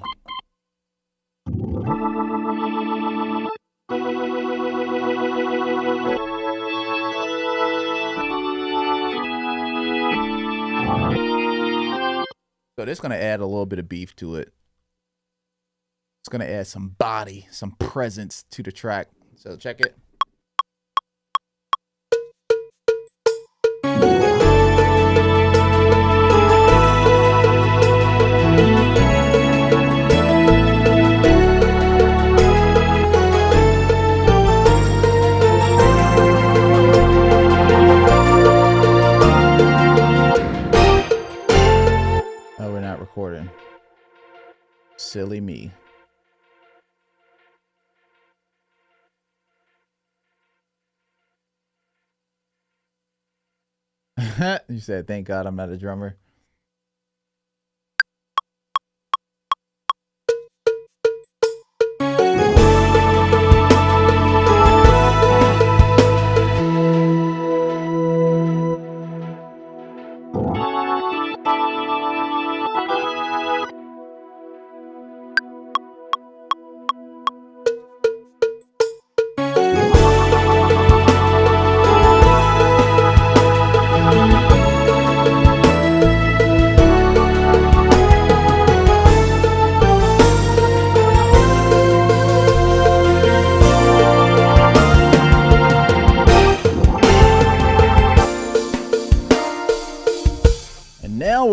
So this is gonna add a little bit of beef to it. It's gonna add some body, some presence to the track. So check it. Oh, we're not recording. Silly me. You said, thank God I'm not a drummer.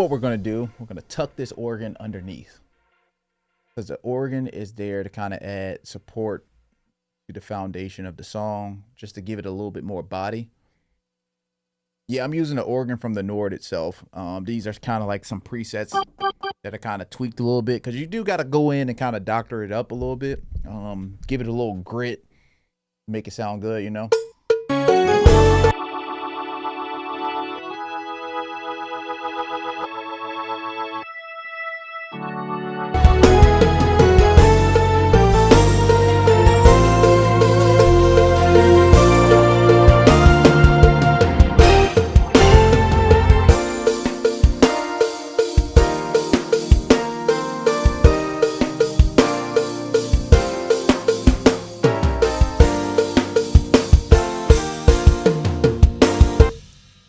what we're going to do, we're going to tuck this organ underneath, because the organ is there to kind of add support to the foundation of the song, just to give it a little bit more body. Yeah, I'm using the organ from the Nord itself. These are kind of like some presets that are kind of tweaked a little bit, because you do got to go in and kind of doctor it up a little bit, give it a little grit, make it sound good, you know.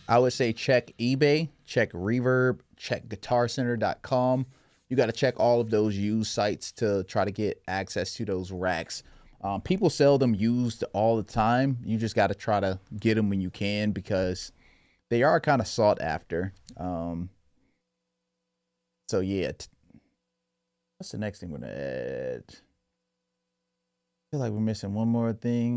I would say check eBay, check Reverb, check guitarcenter.com. You got to check all of those used sites to try to get access to those racks. People sell them used all the time. You just got to try to get them when you can, because they are kind of sought after. So yeah, what's the next thing we're gonna add? I feel like we're missing one more thing.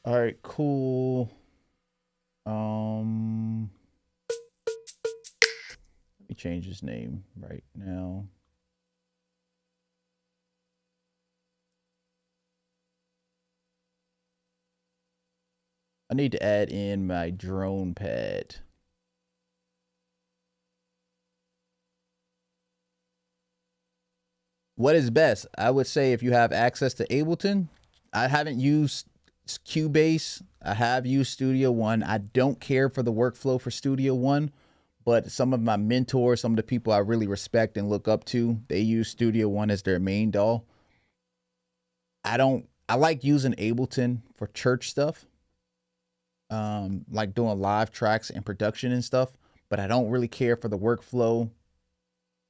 All right, cool. Let me change his name right now. I need to add in my drone pad. What is best? I would say if you have access to Ableton. I haven't used Cubase. I have used Studio One. I don't care for the workflow for Studio One, but some of my mentors, some of the people I really respect and look up to, they use Studio One as their main DAW. I like using Ableton for church stuff, like doing live tracks and production and stuff, but I don't really care for the workflow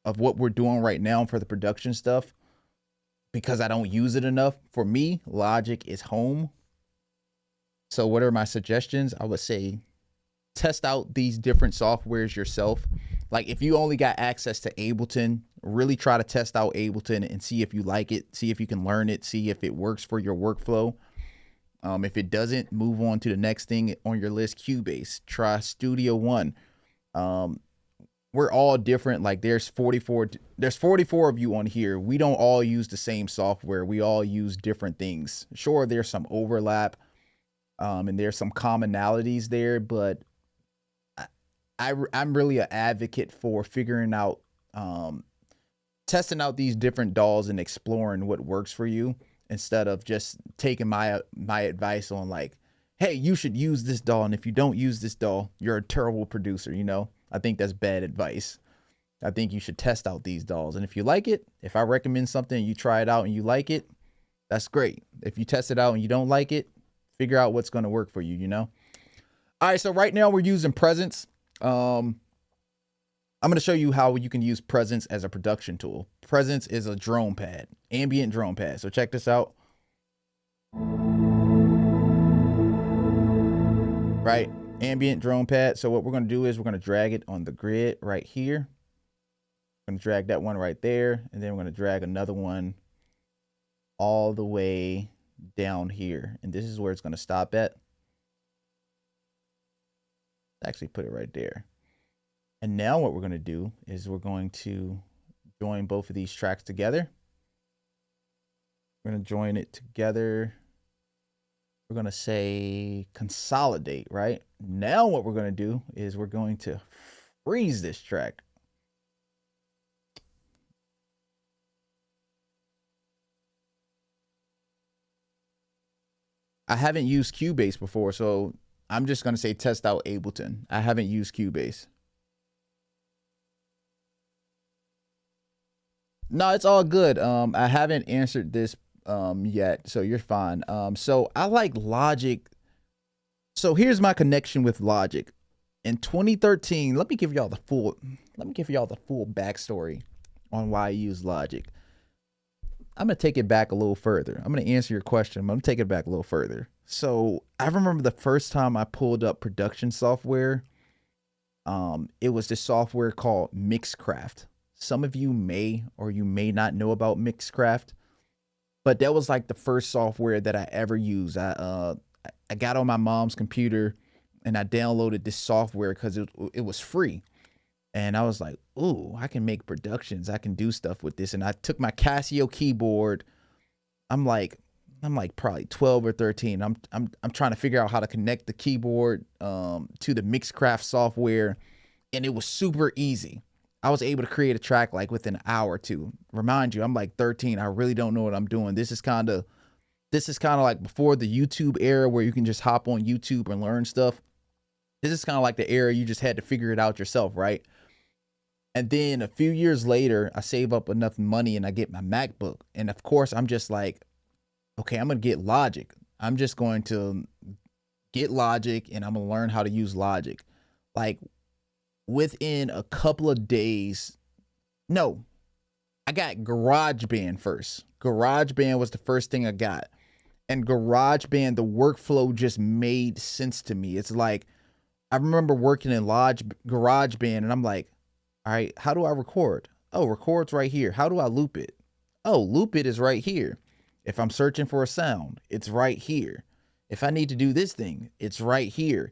of what we're doing right now for the production stuff, because I don't use it enough. For me, Logic is home. So what are my suggestions? I would say test out these different softwares yourself. Like if you only got access to Ableton, really try to test out Ableton and see if you like it, see if you can learn it, see if it works for your workflow. If it doesn't, move on to the next thing on your list, Cubase. Try Studio One. We're all different. Like there's 44 of you on here. We don't all use the same software. We all use different things. Sure, there's some overlap, and there's some commonalities there, but I'm really an advocate for figuring out, testing out these different DAWs and exploring what works for you, instead of just taking my advice on like, hey, you should use this DAW, and if you don't use this DAW, you're a terrible producer, you know? I think that's bad advice. I think you should test out these DAWs, and if you like it, if I recommend something, you try it out and you like it, that's great. If you test it out and you don't like it, figure out what's going to work for you, you know? All right, so right now we're using Presence. I'm going to show you how you can use Presence as a production tool. Presence is a drone pad, ambient drone pad. So check this out. Right, ambient drone pad. So what we're going to do is we're going to drag it on the grid right here. I'm going to drag that one right there, and then we're going to drag another one all the way down here, and this is where it's going to stop at. Actually put it right there. And now what we're going to do is we're going to join both of these tracks together. We're going to join it together. We're going to say consolidate. Right now what we're going to do is we're going to freeze this track. I haven't used Cubase before, so I'm just gonna say test out Ableton. I haven't used Cubase. No, it's all good. I haven't answered this yet, so you're fine. So I like Logic. So here's my connection with Logic. In 2013, let me give y'all the full backstory on why I use Logic. I'm gonna take it back a little further. I'm gonna answer your question, but I'm gonna take it back a little further. So I remember the first time I pulled up production software. It was this software called Mixcraft. Some of you may or you may not know about Mixcraft, but that was like the first software that I ever used. I got on my mom's computer and I downloaded this software because it was free. And I was like, ooh, I can make productions. I can do stuff with this. And I took my Casio keyboard. I'm like probably 12 or 13. I'm trying to figure out how to connect the keyboard to the Mixcraft software. And it was super easy. I was able to create a track like within an hour or two. Remind you, I'm like 13. I really don't know what I'm doing. This is kind of like before the YouTube era where you can just hop on YouTube and learn stuff. This is kind of like the era you just had to figure it out yourself, right? And then a few years later, I save up enough money and I get my MacBook. And of course, I'm just like, okay, I'm going to get Logic. I'm just going to get Logic and I'm going to learn how to use Logic. Like within a couple of days, no, I got GarageBand first. GarageBand was the first thing I got. And GarageBand, the workflow just made sense to me. It's like, I remember working in GarageBand and I'm like, all right, how do I record? Oh, record's right here. How do I loop it? Oh, loop it is right here. If I'm searching for a sound, it's right here. If I need to do this thing, it's right here.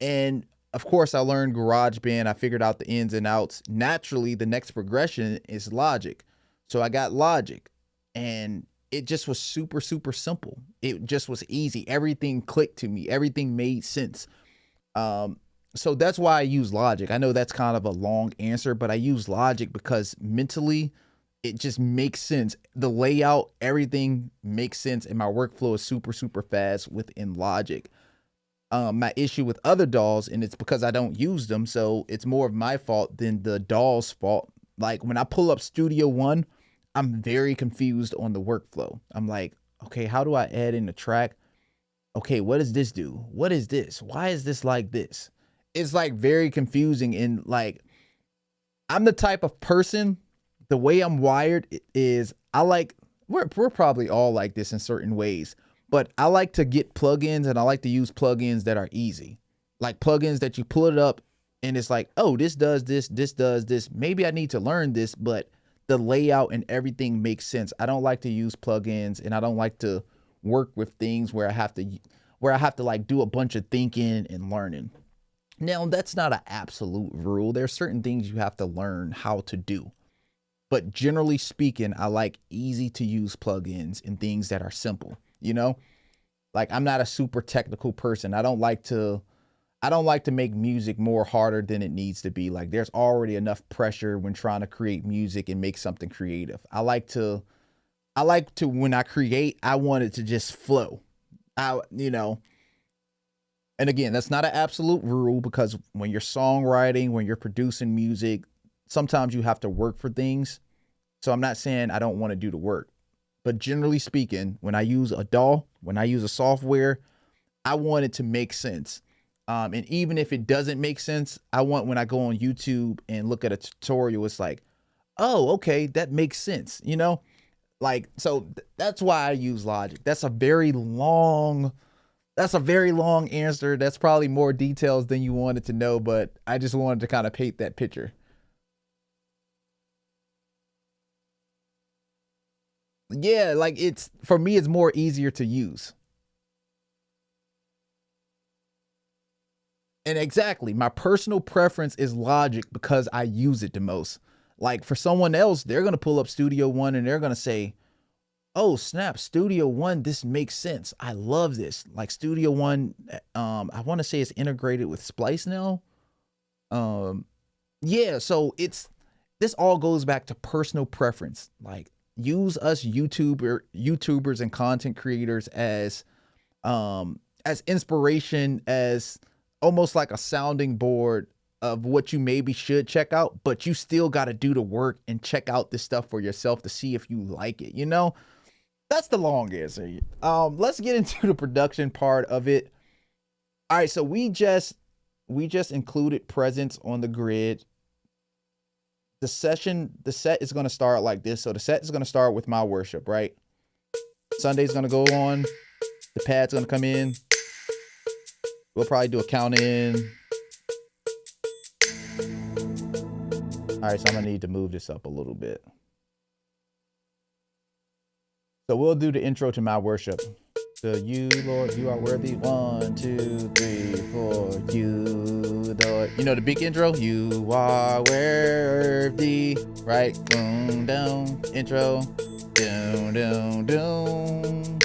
And of course, I learned GarageBand. I figured out the ins and outs. Naturally, the next progression is Logic. So I got Logic and it just was super, super simple. It just was easy. Everything clicked to me. Everything made sense. So that's why I use Logic. I know that's kind of a long answer, but I use Logic because mentally it just makes sense. The layout, everything makes sense. And my workflow is super, super fast within Logic. My issue with other DAWs, and it's because I don't use them. So it's more of my fault than the DAW's fault. Like when I pull up Studio One, I'm very confused on the workflow. I'm like, okay, how do I add in the track? Okay, what does this do? What is this? Why is this like this? It's like very confusing. And like, I'm the type of person, the way I'm wired is I like, we're probably all like this in certain ways, but I like to get plugins and I like to use plugins that are easy. Like plugins that you pull it up and it's like, oh, this does this, this does this. Maybe I need to learn this, but the layout and everything makes sense. I don't like to use plugins and I don't like to work with things where I have to like do a bunch of thinking and learning. Now, that's not an absolute rule. There's certain things you have to learn how to do. But generally speaking, I like easy to use plugins and things that are simple, you know? Like I'm not a super technical person. I don't like to make music more harder than it needs to be. Like there's already enough pressure when trying to create music and make something creative. I like to when I create, I want it to just flow. And again, that's not an absolute rule because when you're songwriting, when you're producing music, sometimes you have to work for things. So I'm not saying I don't want to do the work, but generally speaking, when I use a DAW, when I use a software, I want it to make sense. And even if it doesn't make sense, I want when I go on YouTube and look at a tutorial, it's like, oh, okay, that makes sense. You know, like, so that's why I use Logic. That's a very long answer. That's probably more details than you wanted to know, but I just wanted to kind of paint that picture. Yeah, like for me, it's more easier to use. And exactly, my personal preference is Logic because I use it the most. Like for someone else, they're going to pull up Studio One and they're going to say, oh snap, Studio One, this makes sense. I love this. Like Studio One, I want to say it's integrated with Splice now. Yeah, so this all goes back to personal preference. Like use us YouTubers and content creators as as inspiration, as almost like a sounding board of what you maybe should check out, but you still got to do the work and check out this stuff for yourself to see if you like it. You know, that's the long answer. Let's get into the production part of it. All right, so we just included presence on the grid. The set is going to start like this. So the set is going to start with my worship, right? Sunday's going to go on. The pad's going to come in. We'll probably do a count in. All right, so I'm going to need to move this up a little bit. So we'll do the intro to my worship. So you, Lord, you are worthy. 1, 2, 3, 4. You, Lord. You know the big intro? You are worthy. Right? Boom, down. Intro. Doom, doom, doom.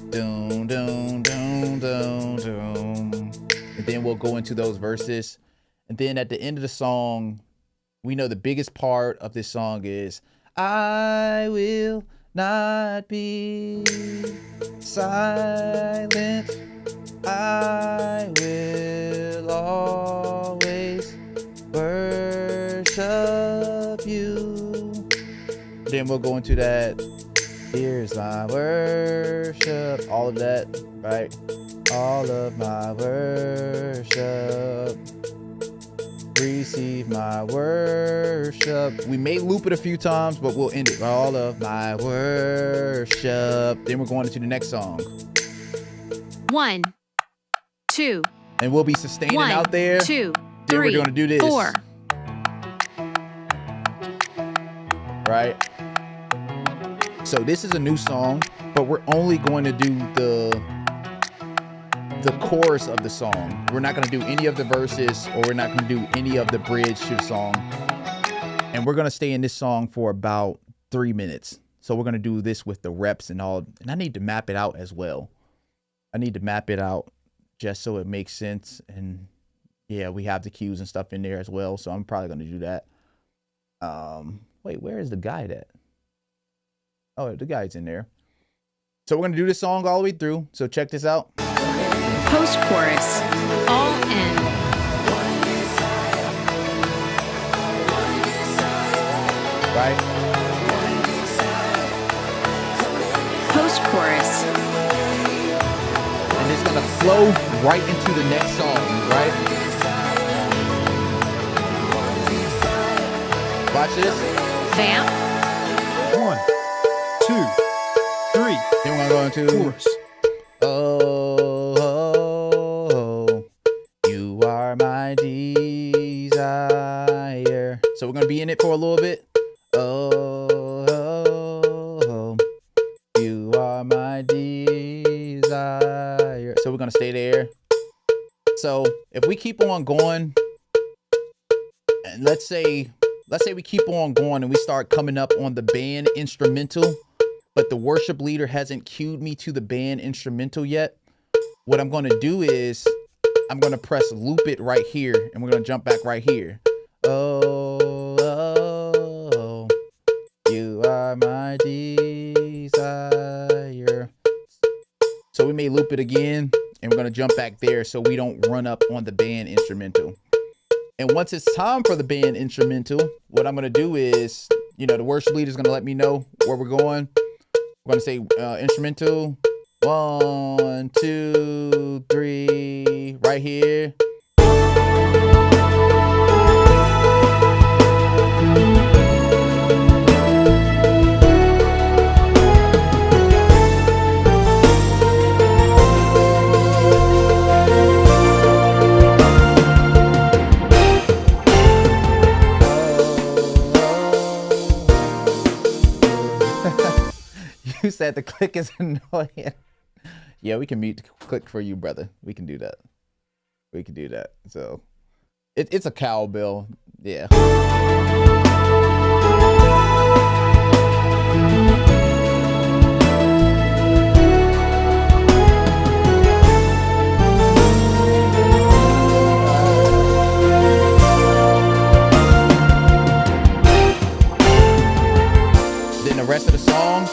Doom, doom, doom, doom, doom. And then we'll go into those verses. And then at the end of the song, we know the biggest part of this song is, I will not be silent. I will always worship you. Then we'll go into that. Here's my worship. All of that, right? All of my worship. Receive my worship. We may loop it a few times, but we'll end it. All of my worship. Then we're going into the next song. 1, 2. And we'll be sustaining 1, out there. 2, 3, Then we're going to do this. 4. Right? So this is a new song, but we're only going to do the chorus of the song. We're not going to do any of the verses, or we're not going to do any of the bridge to the song. And we're going to stay in this song for about 3 minutes. So we're going to do this with the reps and all. And I need to map it out as well. I need to map it out just so it makes sense. And yeah, we have the cues and stuff in there as well. So I'm probably going to do that. Wait, where is the guide at? Oh, the guide's in there. So we're going to do this song all the way through. So check this out. Post-chorus. All in. Right? Post-chorus. And it's going to flow right into the next song, right? Watch this. Vamp. 1, 2, 3. Then we're going to go into Chorus. Oh, you are my desire. So we're going to be in it for a little bit. Oh, you are my desire. So we're going to stay there. So if we keep on going, and let's say we keep on going and we start coming up on the band instrumental, but the worship leader hasn't cued me to the band instrumental yet. What I'm going to do is I'm going to press loop it right here, and we're going to jump back right here. Oh, you are my desire. So we may loop it again, and we're going to jump back there so we don't run up on the band instrumental. And once it's time for the band instrumental, what I'm going to do is, the worship leader is going to let me know where we're going. We're going to say instrumental. 1, 2, 3, right here. You said the click is annoying. Yeah, we can mute the click for you, brother. We can do that. We can do that. So it's a cowbell. Yeah. Then the rest of the song,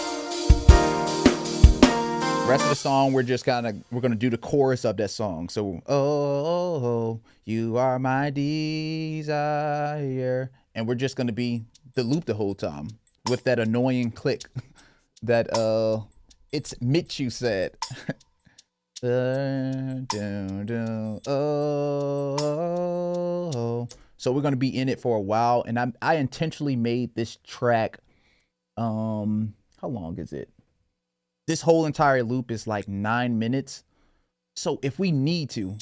Rest of the song, we're gonna do the chorus of that song. So, oh, you are my desire, and we're just gonna be the loop the whole time with that annoying click that it's Mitch you said. Oh. So we're gonna be in it for a while, and I intentionally made this track. How long is it? This whole entire loop is like 9 minutes. So if we need to,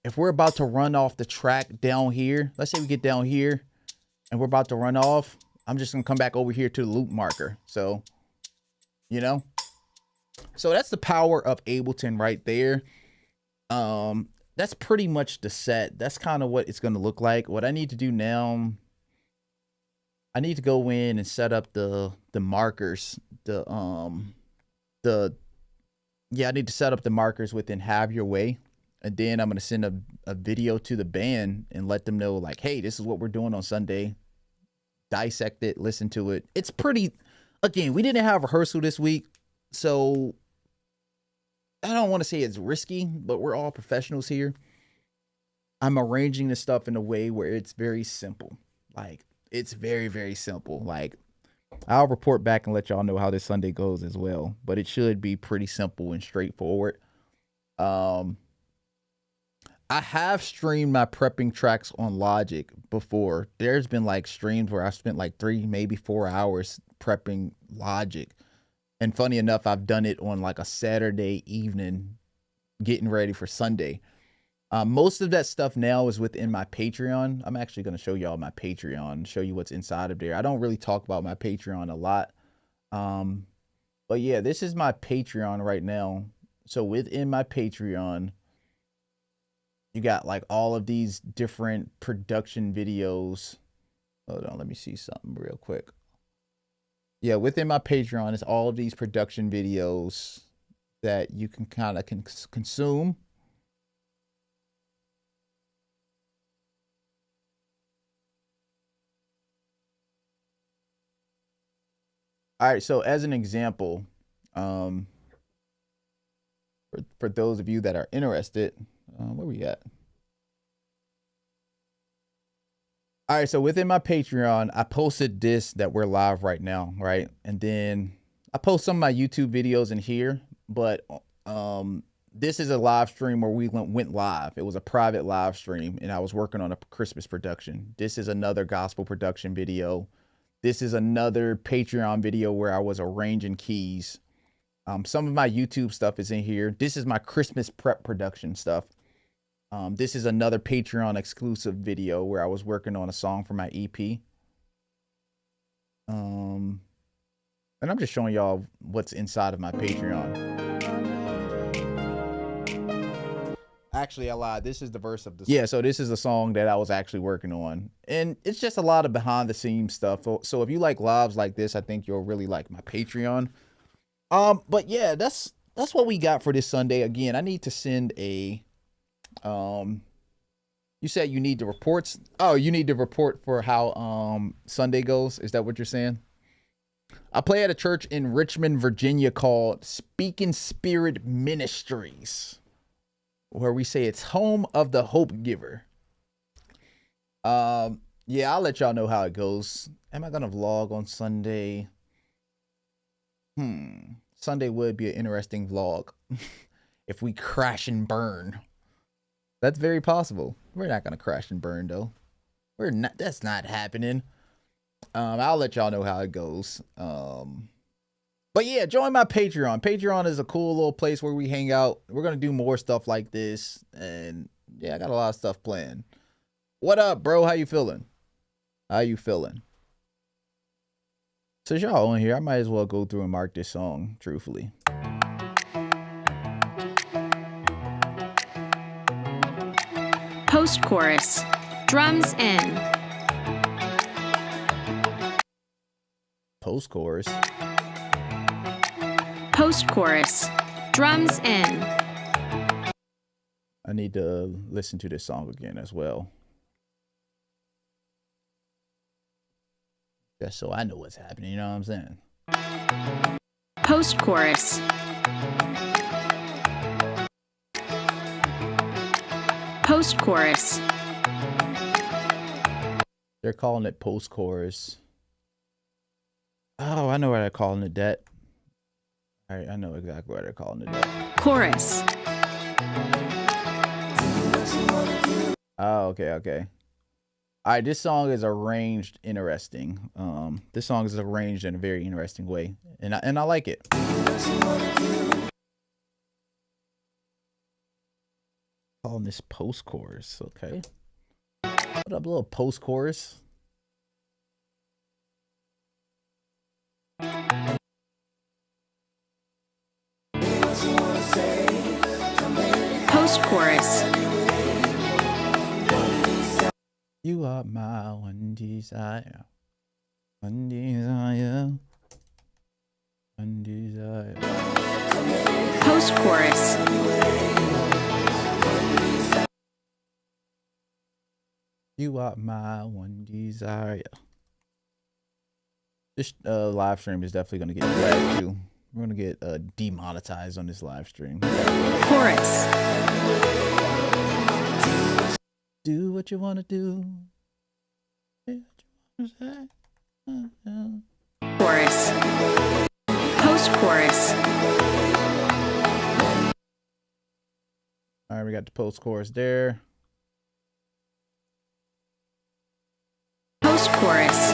if we're about to run off the track down here, let's say we get down here and we're about to run off, I'm just gonna come back over here to the loop marker. So, you know, so that's the power of Ableton right there. That's pretty much the set. That's kind of what it's gonna look like. What I need to do now, I need to go in and set up the markers, I need to set up the markers within Have Your Way, and then I'm going to send a video to the band and let them know, like, hey, this is what we're doing on Sunday. Dissect it, listen to it. It's pretty, again, we didn't have rehearsal this week, so I don't want to say it's risky, but we're all professionals here. I'm arranging the stuff in a way where it's very simple. Like, it's very, very simple. Like, I'll report back and let y'all know how this Sunday goes as well, but it should be pretty simple and straightforward. I have streamed my prepping tracks on Logic before. There's been like streams where I spent like 3, maybe 4 hours prepping Logic. And funny enough, I've done it on like a Saturday evening, getting ready for Sunday. Most of that stuff now is within my Patreon. I'm actually going to show y'all my Patreon, show you what's inside of there. I don't really talk about my Patreon a lot. But yeah, this is my Patreon right now. So within my Patreon, you got like all of these different production videos. Hold on, let me see something real quick. Yeah, within my Patreon is all of these production videos that you can kind of consume. All right, so as an example, for those of you that are interested, where we at? All right, so within my Patreon, I posted this that we're live right now, right? And then I post some of my YouTube videos in here, but this is a live stream where we went live. It was a private live stream, and I was working on a Christmas production. This is another gospel production video. This is another Patreon video where I was arranging keys. Some of my YouTube stuff is in here. This is my Christmas prep production stuff. This is another Patreon exclusive video where I was working on a song for my EP. And I'm just showing y'all what's inside of my Patreon. Actually, I lied. This is the verse of the song. Yeah, so this is a song that I was actually working on. And it's just a lot of behind the scenes stuff. So if you like lives like this, I think you'll really like my Patreon. But yeah, that's what we got for this Sunday. Again, I need to send a you said you need the reports. Oh, you need to report for how Sunday goes. Is that what you're saying? I play at a church in Richmond, Virginia called Speaking Spirit Ministries, where we say it's home of the hope giver. Yeah, I'll let y'all know how it goes. Am I gonna vlog on Sunday? Sunday would be an interesting vlog if we crash and burn. That's very possible. We're not gonna crash and burn though. We're not. That's not happening. I'll let y'all know how it goes. But yeah, join my Patreon. Patreon is a cool little place where we hang out. We're gonna do more stuff like this, and yeah, I got a lot of stuff planned. What up, bro? How you feeling? How you feeling? Since y'all on here, I might as well go through and mark this song, truthfully. Post-chorus. Drums in. Post-chorus. Post-chorus. Drums in. I need to listen to this song again as well. Just so I know what's happening, you know what I'm saying? Post-chorus. Post-chorus. They're calling it post-chorus. Oh, I know why they're calling it that. All right, I know exactly why they're calling it that. Chorus. Oh, okay. All right, this song is arranged interesting. This song is arranged in a very interesting way, and I like it. Calling this post-chorus, okay. What up, little post-chorus? Post-chorus. You are my one desire. One desire. One desire. Post-chorus. You are my one desire. This live stream is definitely going to get flagged too. We're going to get demonetized on this live stream. Chorus. Do what you want to do. Say what you want to say. Chorus. Post-chorus. All right, we got the post-chorus there. Post-chorus.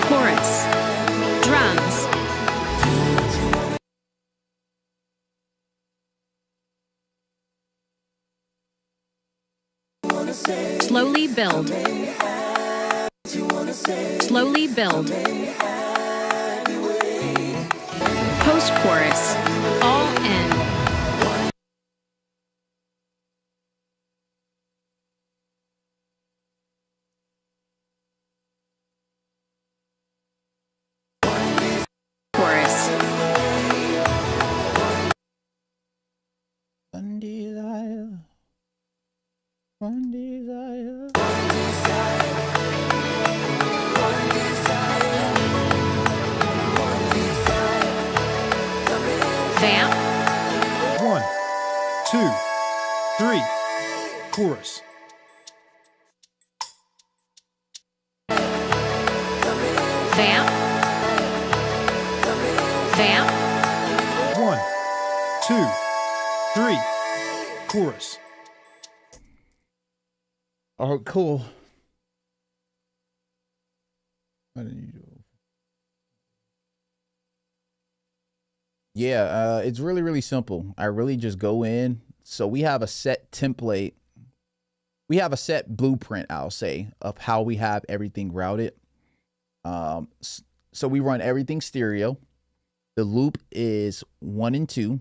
Chorus. Drums. Slowly build. Slowly build. Post-chorus. All in. Chorus. One desire. One desire. Vamp. 1, 2, 3. Chorus. Vamp. Vamp. 1, 2, 3. Chorus. Oh, cool. What did you do? Yeah, it's really, really simple. I really just go in. So we have a set template. We have a set blueprint, I'll say, of how we have everything routed. So we run everything stereo. The loop is 1 and 2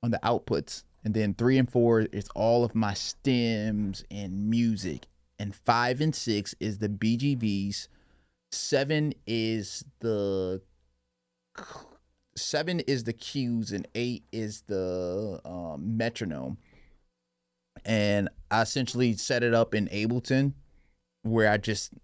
on the outputs. And then 3 and 4 is all of my stems and music. And 5 and 6 is the BGVs. 7 is the cues, and 8 is the metronome. And I essentially set it up in Ableton, where I just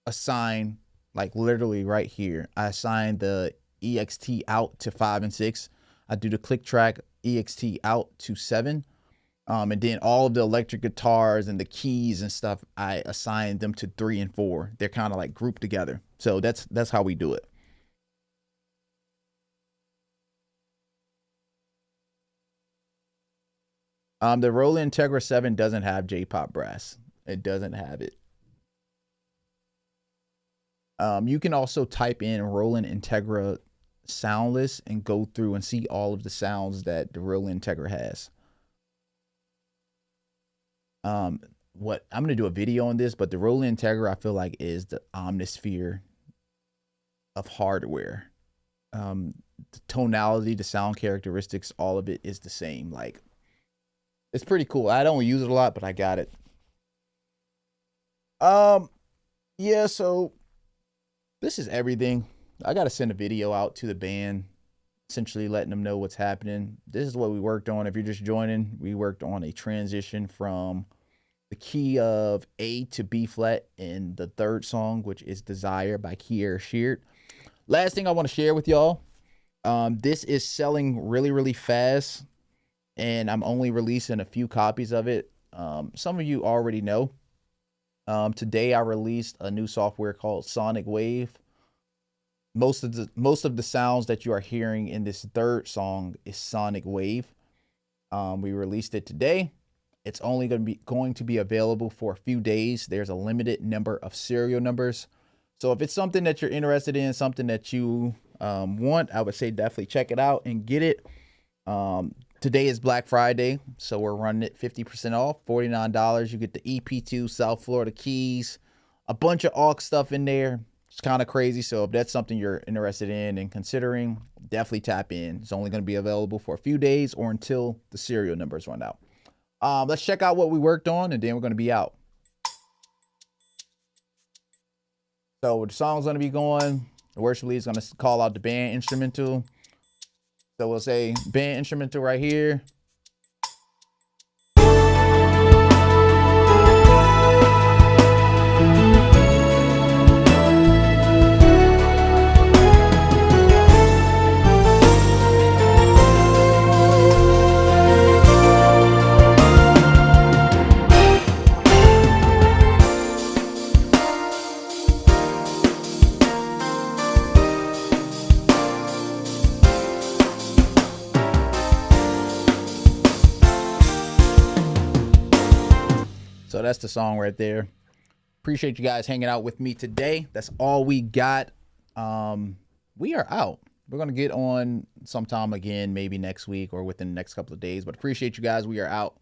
assign, like literally right here, I assign the EXT out to 5 and 6. I do the click track EXT out to 7. And then all of the electric guitars and the keys and stuff, I assign them to 3 and 4. They're kind of like grouped together. So that's how we do it. The Roland Integra 7 doesn't have J-Pop brass. It doesn't have it. You can also type in Roland Integra sound list and go through and see all of the sounds that the Roland Integra has. What I'm gonna do a video on this, but the Roland Integra I feel like is the omnisphere of hardware. The tonality, the sound characteristics, all of it is the same. Like, it's pretty cool. I don't use it a lot, but I got it. Yeah, so this is everything. I got to send a video out to the band, essentially letting them know what's happening. This is what we worked on. If you're just joining, we worked on a transition from the key of A to B flat in the third song, which is Desire by Kier Sheard. Last thing I want to share with y'all. This is selling really, really fast, and I'm only releasing a few copies of it. Some of you already know. Today I released a new software called Sonic Wave. Most of the sounds that you are hearing in this third song is Sonic Wave. We released it today. It's only going to be available for a few days. There's a limited number of serial numbers. So if it's something that you're interested in, something that you want, I would say definitely check it out and get it. Today is Black Friday, so we're running it 50% off, $49. You get the EP2 South Florida keys, a bunch of aux stuff in there. It's kind of crazy. So if that's something you're interested in and considering, definitely tap in. It's only going to be available for a few days or until the serial numbers run out. Let's check out what we worked on, and then we're going to be out. So the song's going to be going. The worship lead is going to call out the band instrumental. So we'll say band instrumental right here. So that's the song right there. Appreciate you guys hanging out with me today. That's all we got. We are out. We're going to get on sometime again, maybe next week or within the next couple of days. But appreciate you guys. We are out.